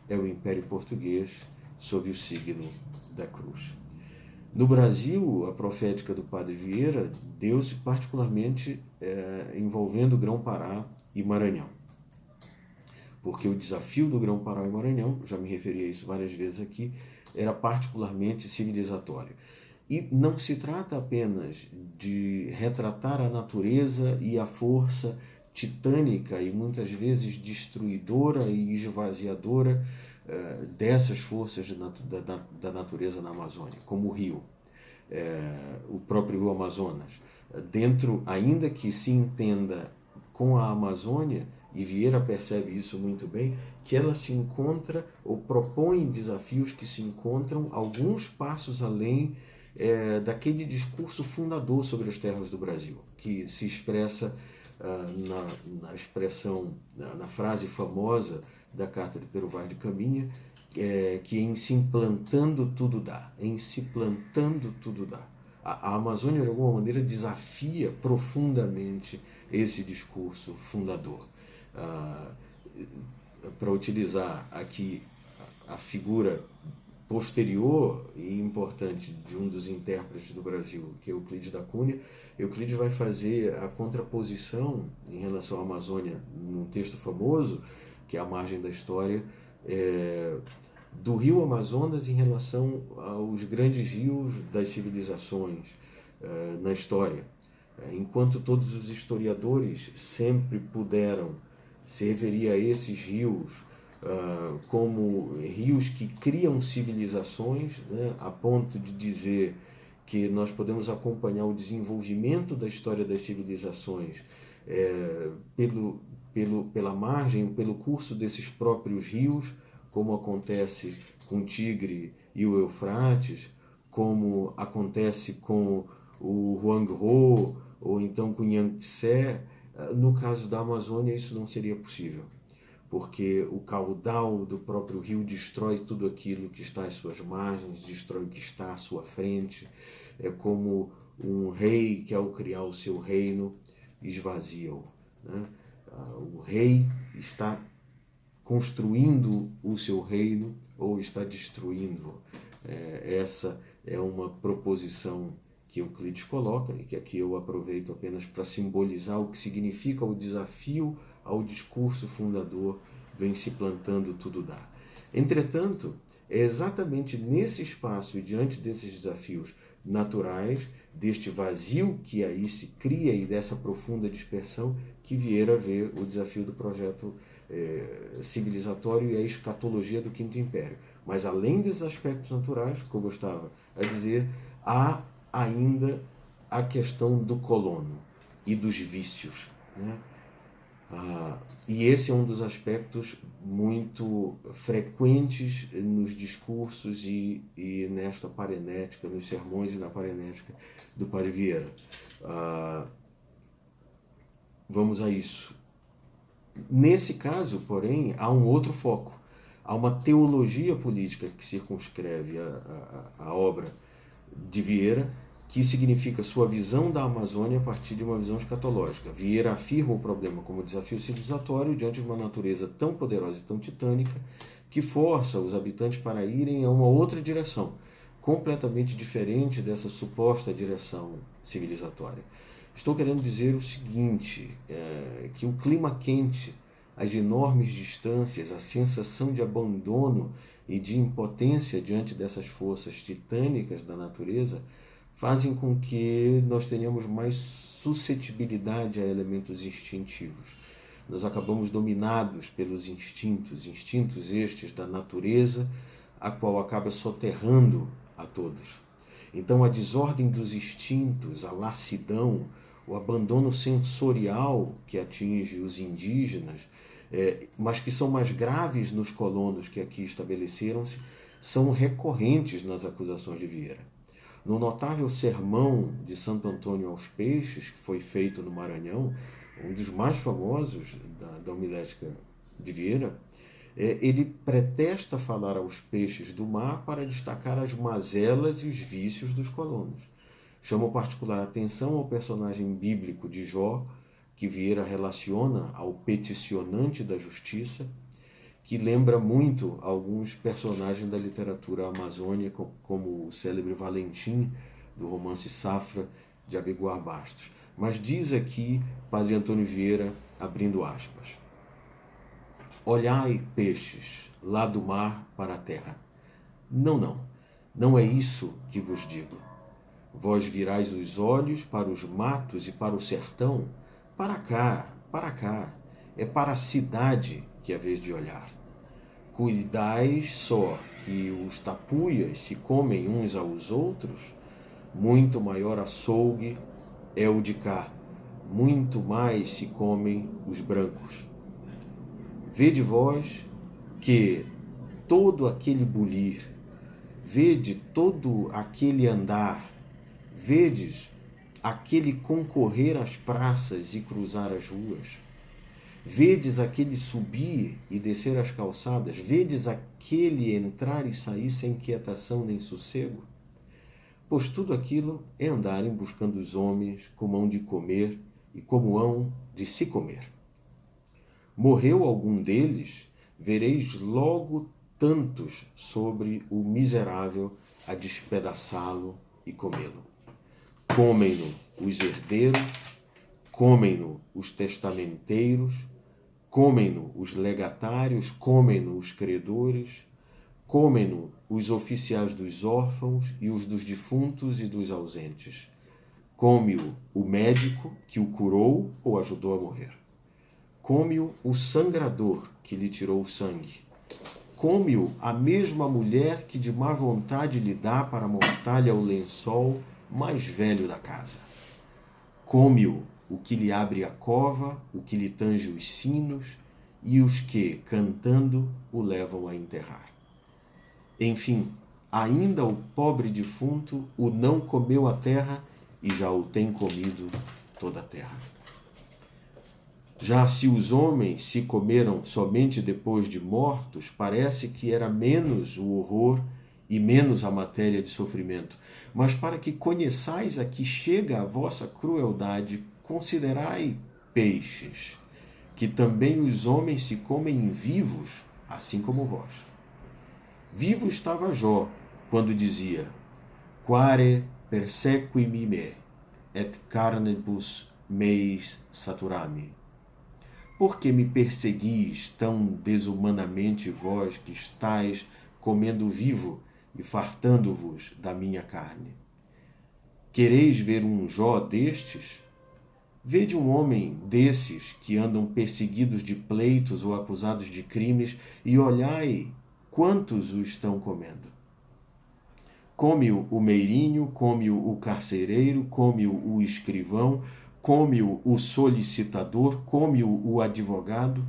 é o Império Português sob o signo da cruz. No Brasil, a profética do Padre Vieira deu-se particularmente envolvendo Grão-Pará e Maranhão. Porque o desafio do Grão-Pará e Maranhão, já me referi a isso várias vezes aqui, era particularmente civilizatório. E não se trata apenas de retratar a natureza e a força titânica e muitas vezes destruidora e esvaziadora dessas forças da natureza na Amazônia, como o rio, o próprio rio Amazonas. Dentro, ainda que se entenda com a Amazônia, e Vieira percebe isso muito bem, que ela se encontra ou propõe desafios que se encontram alguns passos além daquele discurso fundador sobre as terras do Brasil, que se expressa na frase famosa da Carta de Pero Vaz de Caminha, que em se implantando tudo dá, em se plantando tudo dá. A Amazônia, de alguma maneira, desafia profundamente esse discurso fundador. Para utilizar aqui a figura posterior e importante de um dos intérpretes do Brasil, que é Euclides da Cunha, Euclides vai fazer a contraposição em relação à Amazônia num texto famoso, que é A Margem da História, do rio Amazonas em relação aos grandes rios das civilizações na história. Enquanto todos os historiadores sempre puderam se referir a esses rios como rios que criam civilizações, né, a ponto de dizer que nós podemos acompanhar o desenvolvimento da história das civilizações pela margem, pelo curso desses próprios rios, como acontece com o Tigre e o Eufrates, como acontece com o Huanghe ou então com o Yangtze. No caso da Amazônia, isso não seria possível, porque o caudal do próprio rio destrói tudo aquilo que está às suas margens, destrói o que está à sua frente. É como um rei que, ao criar o seu reino, esvazia-o, né? O rei está construindo o seu reino ou está destruindo. Essa é uma proposição que Euclides coloca e que aqui eu aproveito apenas para simbolizar o que significa o desafio ao discurso fundador do Em se plantando tudo dá. Entretanto, é exatamente nesse espaço e diante desses desafios naturais, deste vazio que aí se cria e dessa profunda dispersão, que Vieira vê o desafio do projeto civilizatório e a escatologia do Quinto Império. Mas além desses aspectos naturais, como eu estava a dizer, há ainda a questão do colono e dos vícios, né? E esse é um dos aspectos muito frequentes nos discursos e nesta parenética, nos sermões e na parenética do Padre Vieira. Vamos a isso. Nesse caso, porém, há um outro foco. Há uma teologia política que circunscreve a obra de Vieira, que significa sua visão da Amazônia a partir de uma visão escatológica. Vieira afirma o problema como desafio civilizatório diante de uma natureza tão poderosa e tão titânica que força os habitantes para irem a uma outra direção, completamente diferente dessa suposta direção civilizatória. Estou querendo dizer o seguinte, que o clima quente, as enormes distâncias, a sensação de abandono e de impotência diante dessas forças titânicas da natureza fazem com que nós tenhamos mais suscetibilidade a elementos instintivos. Nós acabamos dominados pelos instintos estes da natureza, a qual acaba soterrando a todos. Então a desordem dos instintos, a lassidão, o abandono sensorial que atinge os indígenas, mas que são mais graves nos colonos que aqui estabeleceram-se, são recorrentes nas acusações de Vieira. No notável sermão de Santo Antônio aos Peixes, que foi feito no Maranhão, um dos mais famosos da homilética de Vieira, ele pretexta falar aos peixes do mar para destacar as mazelas e os vícios dos colonos. Chama particular atenção ao personagem bíblico de Jó, que Vieira relaciona ao peticionante da justiça, que lembra muito alguns personagens da literatura amazônica, como o célebre Valentim, do romance Safra, de Abegoar Bastos. Mas diz aqui Padre Antônio Vieira, abrindo aspas: olhai, peixes, lá do mar para a terra. Não é isso que vos digo. Vós virais os olhos para os matos e para o sertão, para cá, é para a cidade que é vez de olhar. Cuidais só que os tapuias se comem uns aos outros, muito maior açougue é o de cá, muito mais se comem os brancos. Vede vós que todo aquele bulir, vede todo aquele andar, vedes aquele concorrer às praças e cruzar as ruas, vedes aquele subir e descer as calçadas, vedes aquele entrar e sair sem quietação nem sossego? Pois tudo aquilo é andarem buscando os homens como hão de comer e como hão de se comer. Morreu algum deles, vereis logo tantos sobre o miserável a despedaçá-lo e comê-lo. Comem-no os herdeiros, comem-no os testamenteiros, comem-no os legatários, comem-no os credores, Comem-no os oficiais dos órfãos e os dos defuntos e dos ausentes. Come-o o médico que o curou ou ajudou a morrer. Come-o o sangrador que lhe tirou o sangue. Come-o a mesma mulher que de má vontade lhe dá para montar-lhe ao lençol mais velho da casa. Come-o o que lhe abre a cova, o que lhe tange os sinos e os que, cantando, o levam a enterrar. Enfim, ainda o pobre defunto o não comeu a terra e já o tem comido toda a terra. Já se os homens se comeram somente depois de mortos, parece que era menos o horror e menos a matéria de sofrimento. Mas para que conheçais a que chega a vossa crueldade, considerai peixes, que também os homens se comem vivos, assim como vós. Vivo estava Jó, quando dizia: Quare persequimi me, et carnibus meis saturami. Por que me perseguis tão desumanamente vós que estáis comendo vivo e fartando-vos da minha carne? Quereis ver um Jó destes? Vede um homem desses que andam perseguidos de pleitos ou acusados de crimes e olhai quantos o estão comendo. Come-o o meirinho, come-o o carcereiro, come-o o escrivão, come-o o solicitador, come-o o advogado,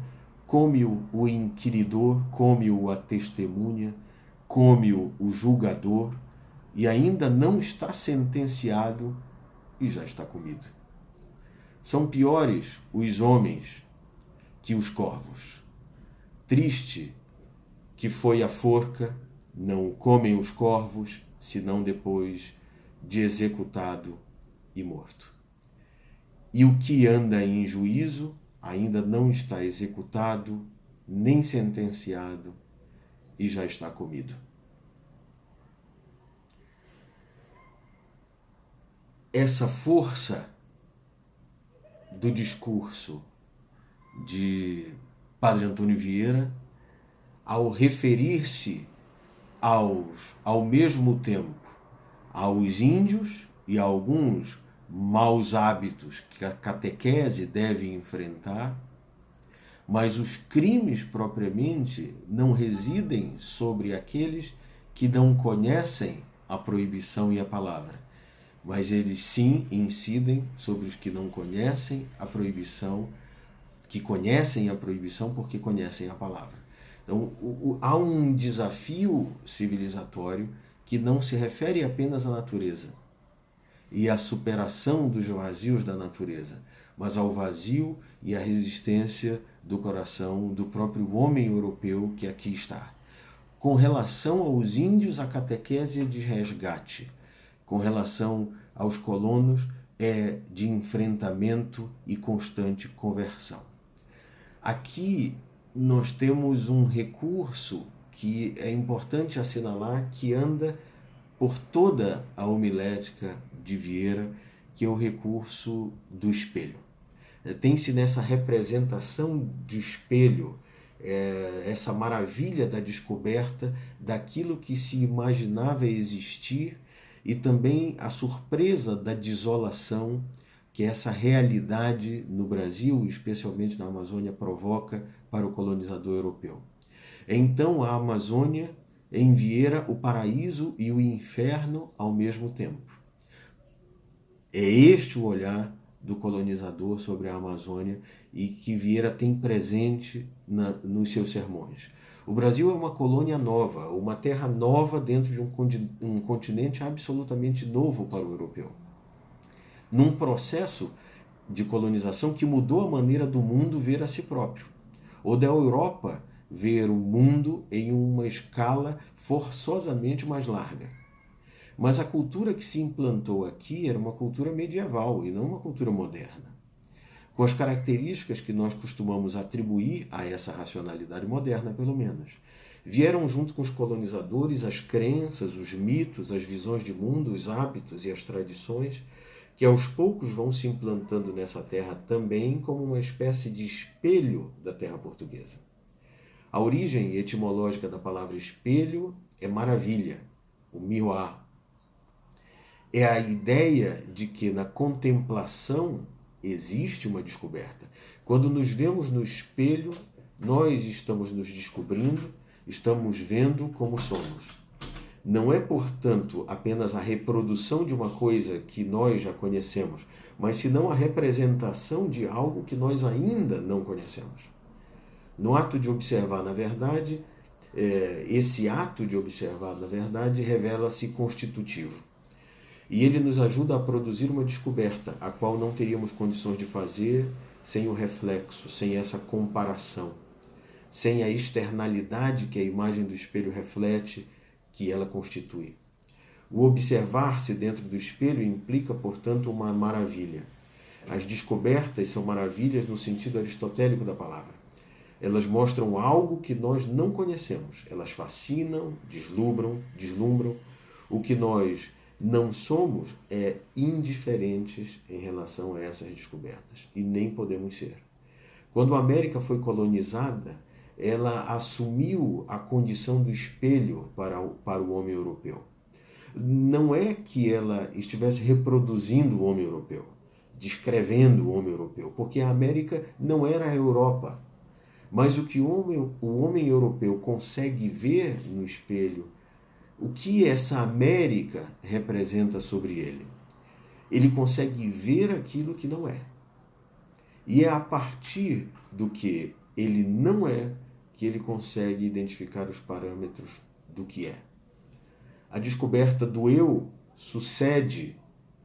come-o o inquiridor, come-o a testemunha, come-o o julgador, e ainda não está sentenciado e já está comido. São piores os homens que os corvos. Triste que foi a forca, não comem os corvos, senão depois de executado e morto. E o que anda em juízo ainda não está executado, nem sentenciado, e já está comido. Essa força do discurso de Padre Antônio Vieira, ao referir-se ao mesmo tempo aos índios e a alguns maus hábitos que a catequese deve enfrentar, mas os crimes propriamente não residem sobre aqueles que não conhecem a proibição e a palavra, mas eles sim incidem sobre os que não conhecem a proibição, que conhecem a proibição porque conhecem a palavra. Então, há um desafio civilizatório que não se refere apenas à natureza e à superação dos vazios da natureza, mas ao vazio e à resistência do coração do próprio homem europeu que aqui está. Com relação aos índios, a catequese é de resgate. Com relação aos colonos, é de enfrentamento e constante conversão. Aqui nós temos um recurso que é importante assinalar, que anda por toda a homilética de Vieira, que é o recurso do espelho. Tem-se nessa representação de espelho essa maravilha da descoberta daquilo que se imaginava existir e também a surpresa da desolação que essa realidade no Brasil, especialmente na Amazônia, provoca para o colonizador europeu. Então a Amazônia, em Vieira, o paraíso e o inferno ao mesmo tempo. É este o olhar do colonizador sobre a Amazônia e que Vieira tem presente nos seus sermões. O Brasil é uma colônia nova, uma terra nova dentro de um continente absolutamente novo para o europeu. Num processo de colonização que mudou a maneira do mundo ver a si próprio, ou da Europa ver o mundo em uma escala forçosamente mais larga. Mas a cultura que se implantou aqui era uma cultura medieval e não uma cultura moderna, com as características que nós costumamos atribuir a essa racionalidade moderna, pelo menos. Vieram junto com os colonizadores as crenças, os mitos, as visões de mundo, os hábitos e as tradições que aos poucos vão se implantando nessa terra também como uma espécie de espelho da terra portuguesa. A origem etimológica da palavra espelho é maravilha, o miroir. É a ideia de que na contemplação existe uma descoberta. Quando nos vemos no espelho, nós estamos nos descobrindo, estamos vendo como somos. Não é, portanto, apenas a reprodução de uma coisa que nós já conhecemos, mas senão a representação de algo que nós ainda não conhecemos. No ato de observar, na verdade, esse ato de observar, na verdade, revela-se constitutivo. E ele nos ajuda a produzir uma descoberta, a qual não teríamos condições de fazer sem o reflexo, sem essa comparação, sem a externalidade que a imagem do espelho reflete, que ela constitui. O observar-se dentro do espelho implica, portanto, uma maravilha. As descobertas são maravilhas no sentido aristotélico da palavra. Elas mostram algo que nós não conhecemos. Elas fascinam, deslumbram. O que nós não somos é indiferentes em relação a essas descobertas. E nem podemos ser. Quando a América foi colonizada, ela assumiu a condição do espelho para o homem europeu. Não é que ela estivesse reproduzindo o homem europeu, descrevendo o homem europeu, porque a América não era a Europa. Mas o que o homem europeu consegue ver no espelho, o que essa América representa sobre ele? Ele consegue ver aquilo que não é. E é a partir do que ele não é que ele consegue identificar os parâmetros do que é. A descoberta do eu sucede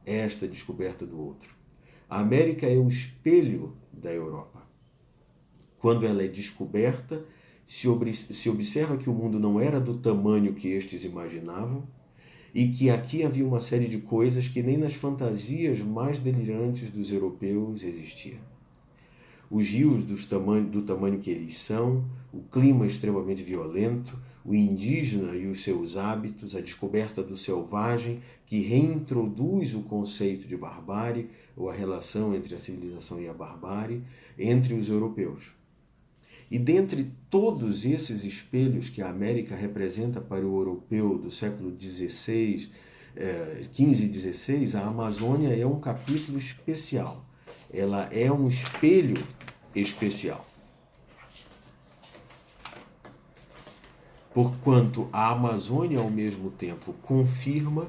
esta descoberta do outro. A América é o espelho da Europa. Quando ela é descoberta, se observa que o mundo não era do tamanho que estes imaginavam e que aqui havia uma série de coisas que nem nas fantasias mais delirantes dos europeus existia. Os rios do tamanho que eles são, o clima extremamente violento, o indígena e os seus hábitos, a descoberta do selvagem, que reintroduz o conceito de barbárie, ou a relação entre a civilização e a barbárie, entre os europeus. E dentre todos esses espelhos que a América representa para o europeu do século XVI, XV e XVI, a Amazônia é um capítulo especial. Ela é um espelho especial. Porquanto a Amazônia, ao mesmo tempo, confirma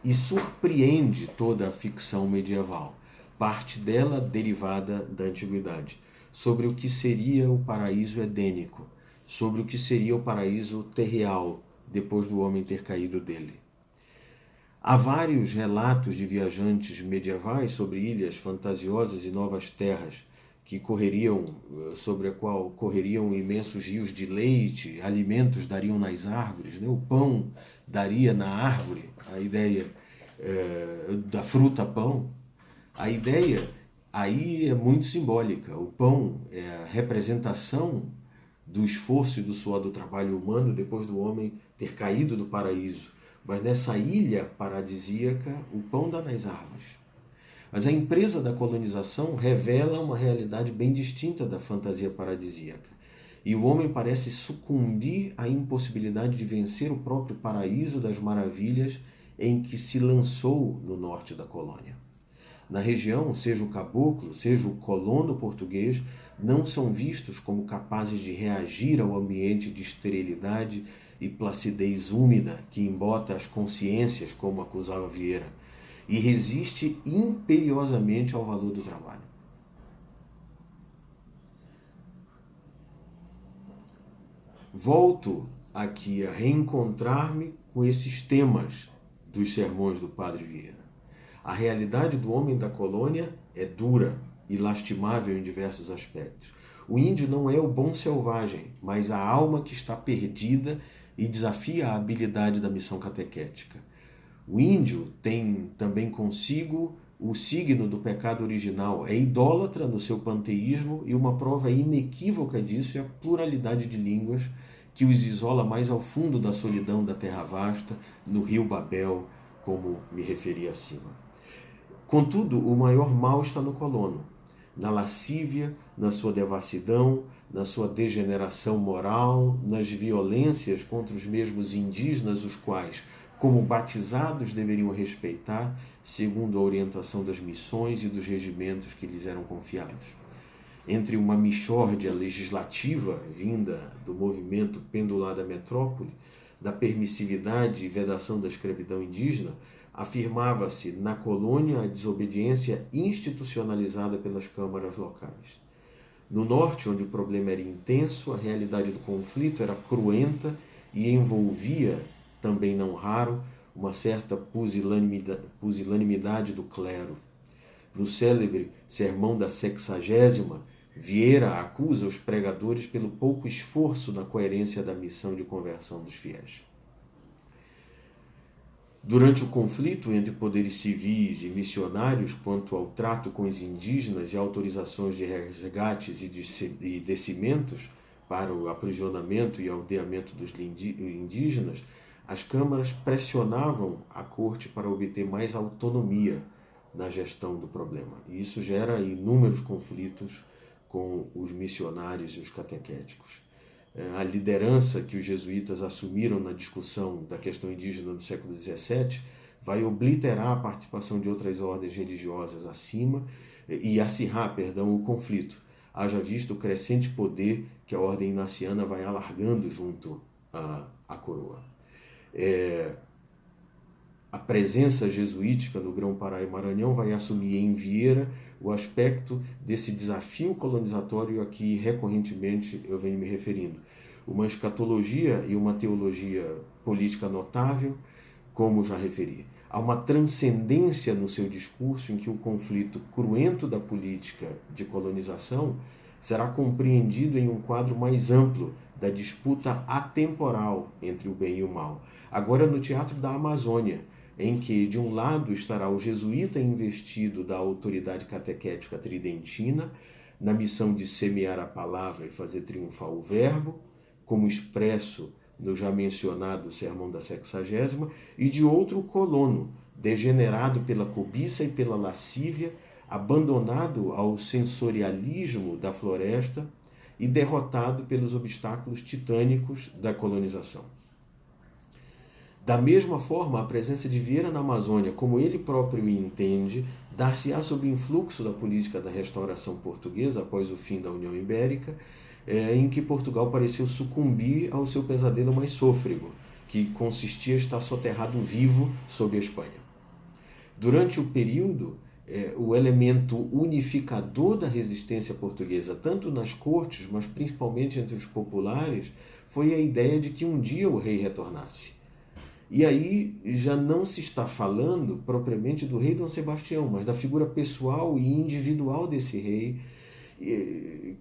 e surpreende toda a ficção medieval, parte dela derivada da antiguidade, sobre o que seria o paraíso edênico, sobre o que seria o paraíso terreal, depois do homem ter caído dele. Há vários relatos de viajantes medievais sobre ilhas fantasiosas e novas terras sobre a qual correriam imensos rios de leite, alimentos dariam nas árvores, né? O pão daria na árvore, a ideia da fruta pão. A ideia aí é muito simbólica. O pão é a representação do esforço e do suor do trabalho humano depois do homem ter caído do paraíso. Mas nessa ilha paradisíaca, o pão dá nas árvores. Mas a empresa da colonização revela uma realidade bem distinta da fantasia paradisíaca. E o homem parece sucumbir à impossibilidade de vencer o próprio paraíso das maravilhas em que se lançou no norte da colônia. Na região, seja o caboclo, seja o colono português, não são vistos como capazes de reagir ao ambiente de esterilidade e placidez úmida que embota as consciências, como acusava Vieira, e resiste imperiosamente ao valor do trabalho. Volto aqui a reencontrar-me com esses temas dos sermões do Padre Vieira. A realidade do homem da colônia é dura e lastimável em diversos aspectos. O índio não é o bom selvagem, mas a alma que está perdida e desafia a habilidade da missão catequética. O índio tem também consigo o signo do pecado original, é idólatra no seu panteísmo e uma prova inequívoca disso é a pluralidade de línguas que os isola mais ao fundo da solidão da terra vasta, no rio Babel, como me referi acima. Contudo, o maior mal está no colono. na lascívia, na sua devassidão, na sua degeneração moral, nas violências contra os mesmos indígenas, os quais, como batizados, deveriam respeitar, segundo a orientação das missões e dos regimentos que lhes eram confiados. Entre uma mixórdia legislativa vinda do movimento pendular da metrópole, da permissividade e vedação da escravidão indígena, afirmava-se na colônia a desobediência institucionalizada pelas câmaras locais. No norte, onde o problema era intenso, a realidade do conflito era cruenta e envolvia, também não raro, uma certa pusilanimidade do clero. No célebre Sermão da Sexagésima, Vieira acusa os pregadores pelo pouco esforço na coerência da missão de conversão dos fiéis. Durante o conflito entre poderes civis e missionários quanto ao trato com os indígenas e autorizações de resgates e descimentos para o aprisionamento e aldeamento dos indígenas, as câmaras pressionavam a corte para obter mais autonomia na gestão do problema. E isso gera inúmeros conflitos com os missionários e os catequéticos. A liderança que os jesuítas assumiram na discussão da questão indígena do século XVII vai obliterar a participação de outras ordens religiosas acirrar o conflito, haja visto o crescente poder que a ordem ignaciana vai alargando junto à coroa. A presença jesuítica no Grão-Pará e Maranhão vai assumir em Vieira o aspecto desse desafio colonizatório a que recorrentemente eu venho me referindo. Uma escatologia e uma teologia política notável, como já referi. Há uma transcendência no seu discurso em que o conflito cruento da política de colonização será compreendido em um quadro mais amplo da disputa atemporal entre o bem e o mal. Agora no Teatro da Amazônia, em que, de um lado, estará o jesuíta investido da autoridade catequética tridentina, na missão de semear a palavra e fazer triunfar o verbo, como expresso no já mencionado Sermão da Sexagésima, e de outro, o colono, degenerado pela cobiça e pela lascívia, abandonado ao sensorialismo da floresta e derrotado pelos obstáculos titânicos da colonização. Da mesma forma, a presença de Vieira na Amazônia, como ele próprio entende, dar-se-á sob o influxo da política da restauração portuguesa após o fim da União Ibérica, em que Portugal pareceu sucumbir ao seu pesadelo mais sôfrego, que consistia em estar soterrado vivo sob a Espanha. Durante o período, o elemento unificador da resistência portuguesa, tanto nas cortes, mas principalmente entre os populares, foi a ideia de que um dia o rei retornasse. E aí já não se está falando propriamente do rei Dom Sebastião, mas da figura pessoal e individual desse rei,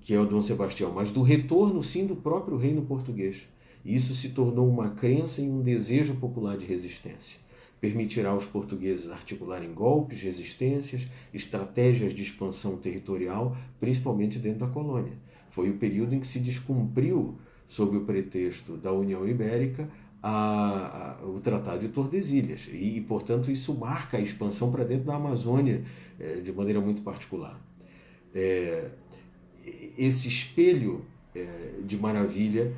que é o Dom Sebastião, mas do retorno, sim, do próprio reino português. E isso se tornou uma crença e um desejo popular de resistência. Permitirá aos portugueses articularem golpes, resistências, estratégias de expansão territorial, principalmente dentro da colônia. Foi o período em que se descumpriu, sob o pretexto da União Ibérica, o Tratado de Tordesilhas. E, portanto, isso marca a expansão para dentro da Amazônia de maneira muito particular. Esse espelho de maravilha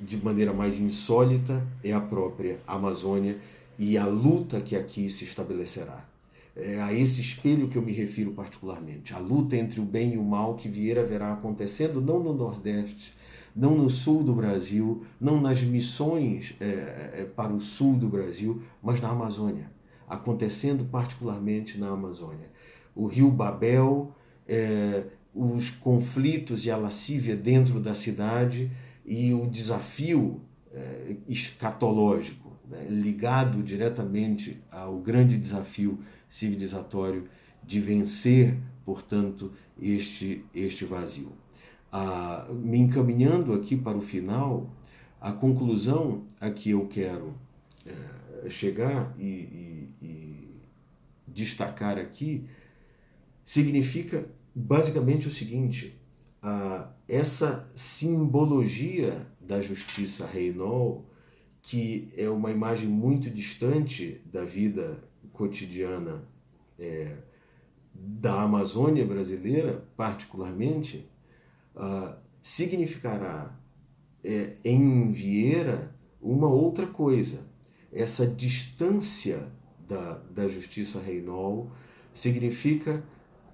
de maneira mais insólita é a própria Amazônia e a luta que aqui se estabelecerá. É a esse espelho que eu me refiro particularmente. A luta entre o bem e o mal que Vieira verá acontecendo não no Nordeste, não no sul do Brasil, não nas missões para o sul do Brasil, mas na Amazônia, acontecendo particularmente na Amazônia. O rio Babel, os conflitos e a lascívia dentro da cidade e o desafio escatológico, ligado diretamente ao grande desafio civilizatório de vencer, portanto, este vazio. Me encaminhando aqui para o final, a conclusão a que eu quero chegar e destacar aqui significa basicamente o seguinte: essa simbologia da justiça reinol, que é uma imagem muito distante da vida cotidiana da Amazônia brasileira, particularmente, significará em Vieira uma outra coisa. Essa distância da justiça reinol significa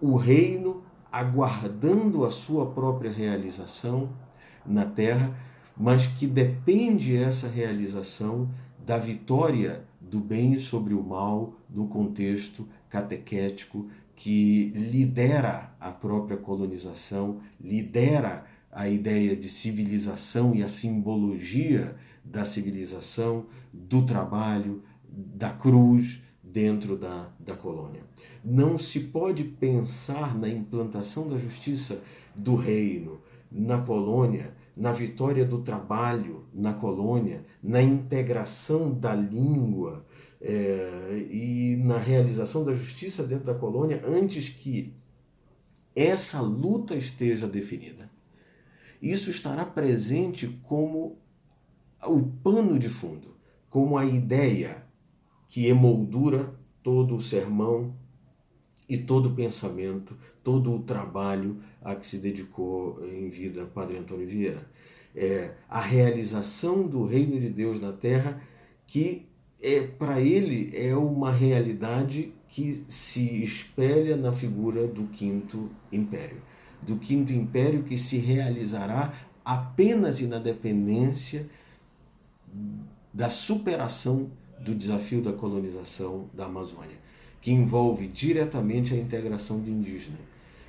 o reino aguardando a sua própria realização na terra, mas que depende essa realização da vitória do bem sobre o mal no contexto catequético que lidera a própria colonização, lidera a ideia de civilização e a simbologia da civilização, do trabalho, da cruz dentro da colônia. Não se pode pensar na implantação da justiça do reino na colônia, na vitória do trabalho na colônia, na integração da língua e na realização da justiça dentro da colônia antes que essa luta esteja definida. Isso estará presente como o pano de fundo, como a ideia que emoldura todo o sermão e todo o pensamento, todo o trabalho a que se dedicou em vida Padre Antônio Vieira. A realização do reino de Deus na terra, que para ele é uma realidade que se espelha na figura do Quinto Império. Do Quinto Império que se realizará apenas e na dependência da superação do desafio da colonização da Amazônia, que envolve diretamente a integração de indígena,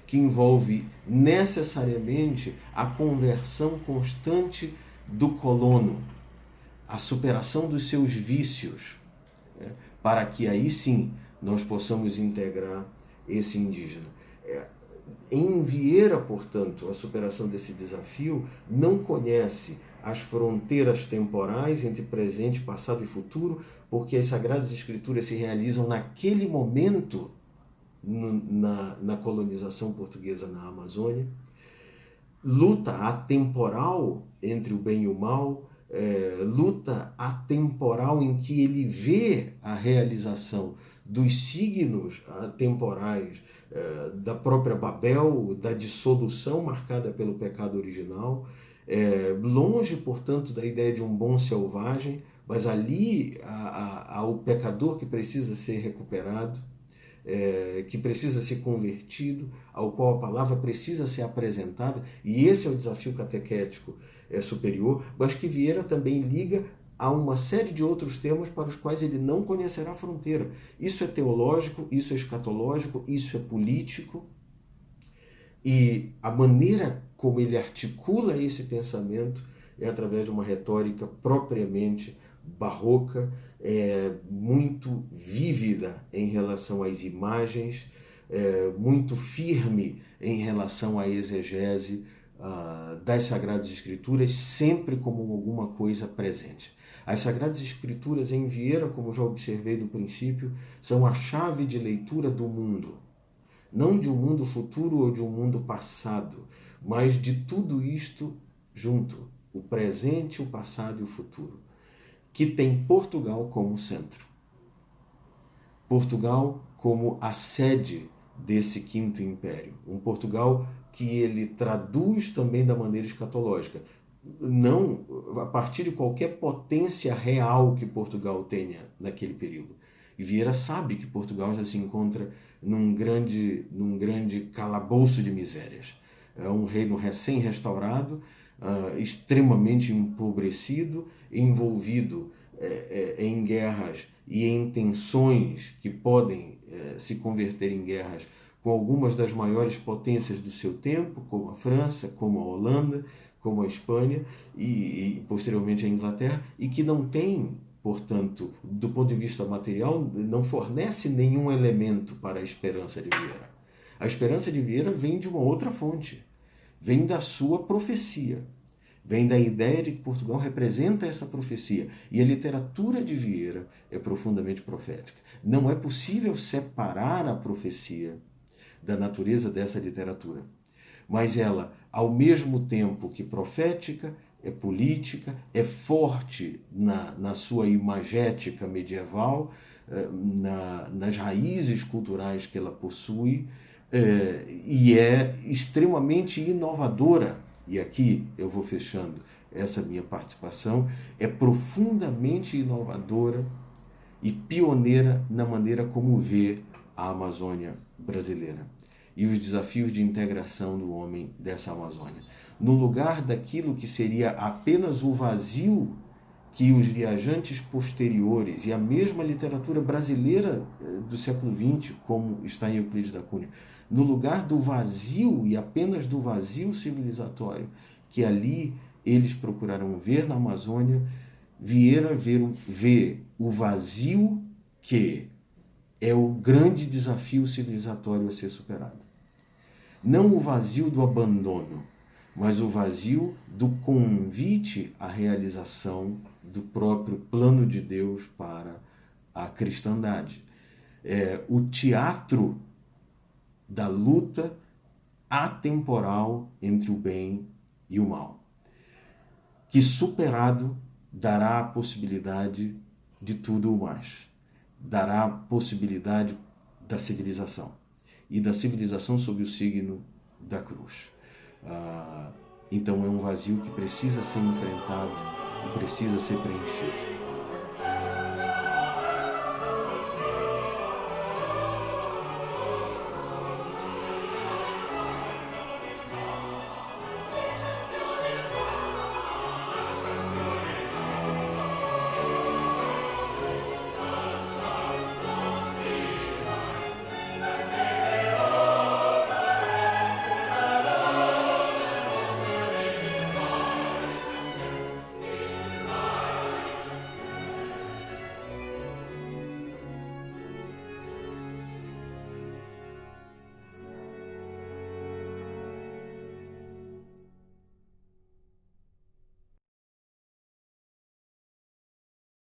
que envolve necessariamente a conversão constante do colono, a superação dos seus vícios, para que aí sim nós possamos integrar esse indígena. Em Vieira, portanto, a superação desse desafio não conhece as fronteiras temporais entre presente, passado e futuro, porque as Sagradas Escrituras se realizam naquele momento na colonização portuguesa na Amazônia. Luta atemporal entre o bem e o mal, luta atemporal em que ele vê a realização dos signos temporais da própria Babel, da dissolução marcada pelo pecado original, longe, portanto, da ideia de um bom selvagem, mas ali há o pecador que precisa ser recuperado, que precisa ser convertido, ao qual a palavra precisa ser apresentada, e esse é o desafio catequético superior, mas que Vieira também liga a uma série de outros temas para os quais ele não conhecerá a fronteira. Isso é teológico, isso é escatológico, isso é político, e a maneira como ele articula esse pensamento é através de uma retórica propriamente barroca, muito vívida em relação às imagens, muito firme em relação à exegese das Sagradas Escrituras, sempre como alguma coisa presente. As Sagradas Escrituras em Vieira, como já observei no princípio, são a chave de leitura do mundo. Não de um mundo futuro ou de um mundo passado, mas de tudo isto junto, o presente, o passado e o futuro, que tem Portugal como centro. Portugal como a sede desse Quinto Império. Um Portugal que ele traduz também da maneira escatológica. Não a partir de qualquer potência real que Portugal tenha naquele período. E Vieira sabe que Portugal já se encontra num grande calabouço de misérias. É um reino recém-restaurado, extremamente empobrecido, envolvido em guerras e em tensões que podem se converter em guerras com algumas das maiores potências do seu tempo, como a França, como a Holanda, como a Espanha e posteriormente a Inglaterra, e que não tem, portanto, do ponto de vista material, não fornece nenhum elemento para a esperança de Vieira. A esperança de Vieira vem de uma outra fonte, vem da sua profecia, vem da ideia de que Portugal representa essa profecia, e a literatura de Vieira é profundamente profética. Não é possível separar a profecia da natureza dessa literatura, mas ela, ao mesmo tempo que profética, é política, é forte na sua imagética medieval, nas raízes culturais que ela possui, e é extremamente inovadora. E aqui eu vou fechando essa minha participação. É profundamente inovadora e pioneira na maneira como vê a Amazônia brasileira e os desafios de integração do homem dessa Amazônia. No lugar daquilo que seria apenas o vazio que os viajantes posteriores e a mesma literatura brasileira do século XX, como está em Euclides da Cunha, no lugar do vazio e apenas do vazio civilizatório que ali eles procuraram ver na Amazônia, vieram ver o vazio que é o grande desafio civilizatório a ser superado. Não o vazio do abandono, mas o vazio do convite à realização do próprio plano de Deus para a cristandade. O teatro da luta atemporal entre o bem e o mal, que superado dará a possibilidade de tudo o mais. Dará a possibilidade da civilização. E da civilização sob o signo da cruz. Então é um vazio que precisa ser enfrentado e precisa ser preenchido.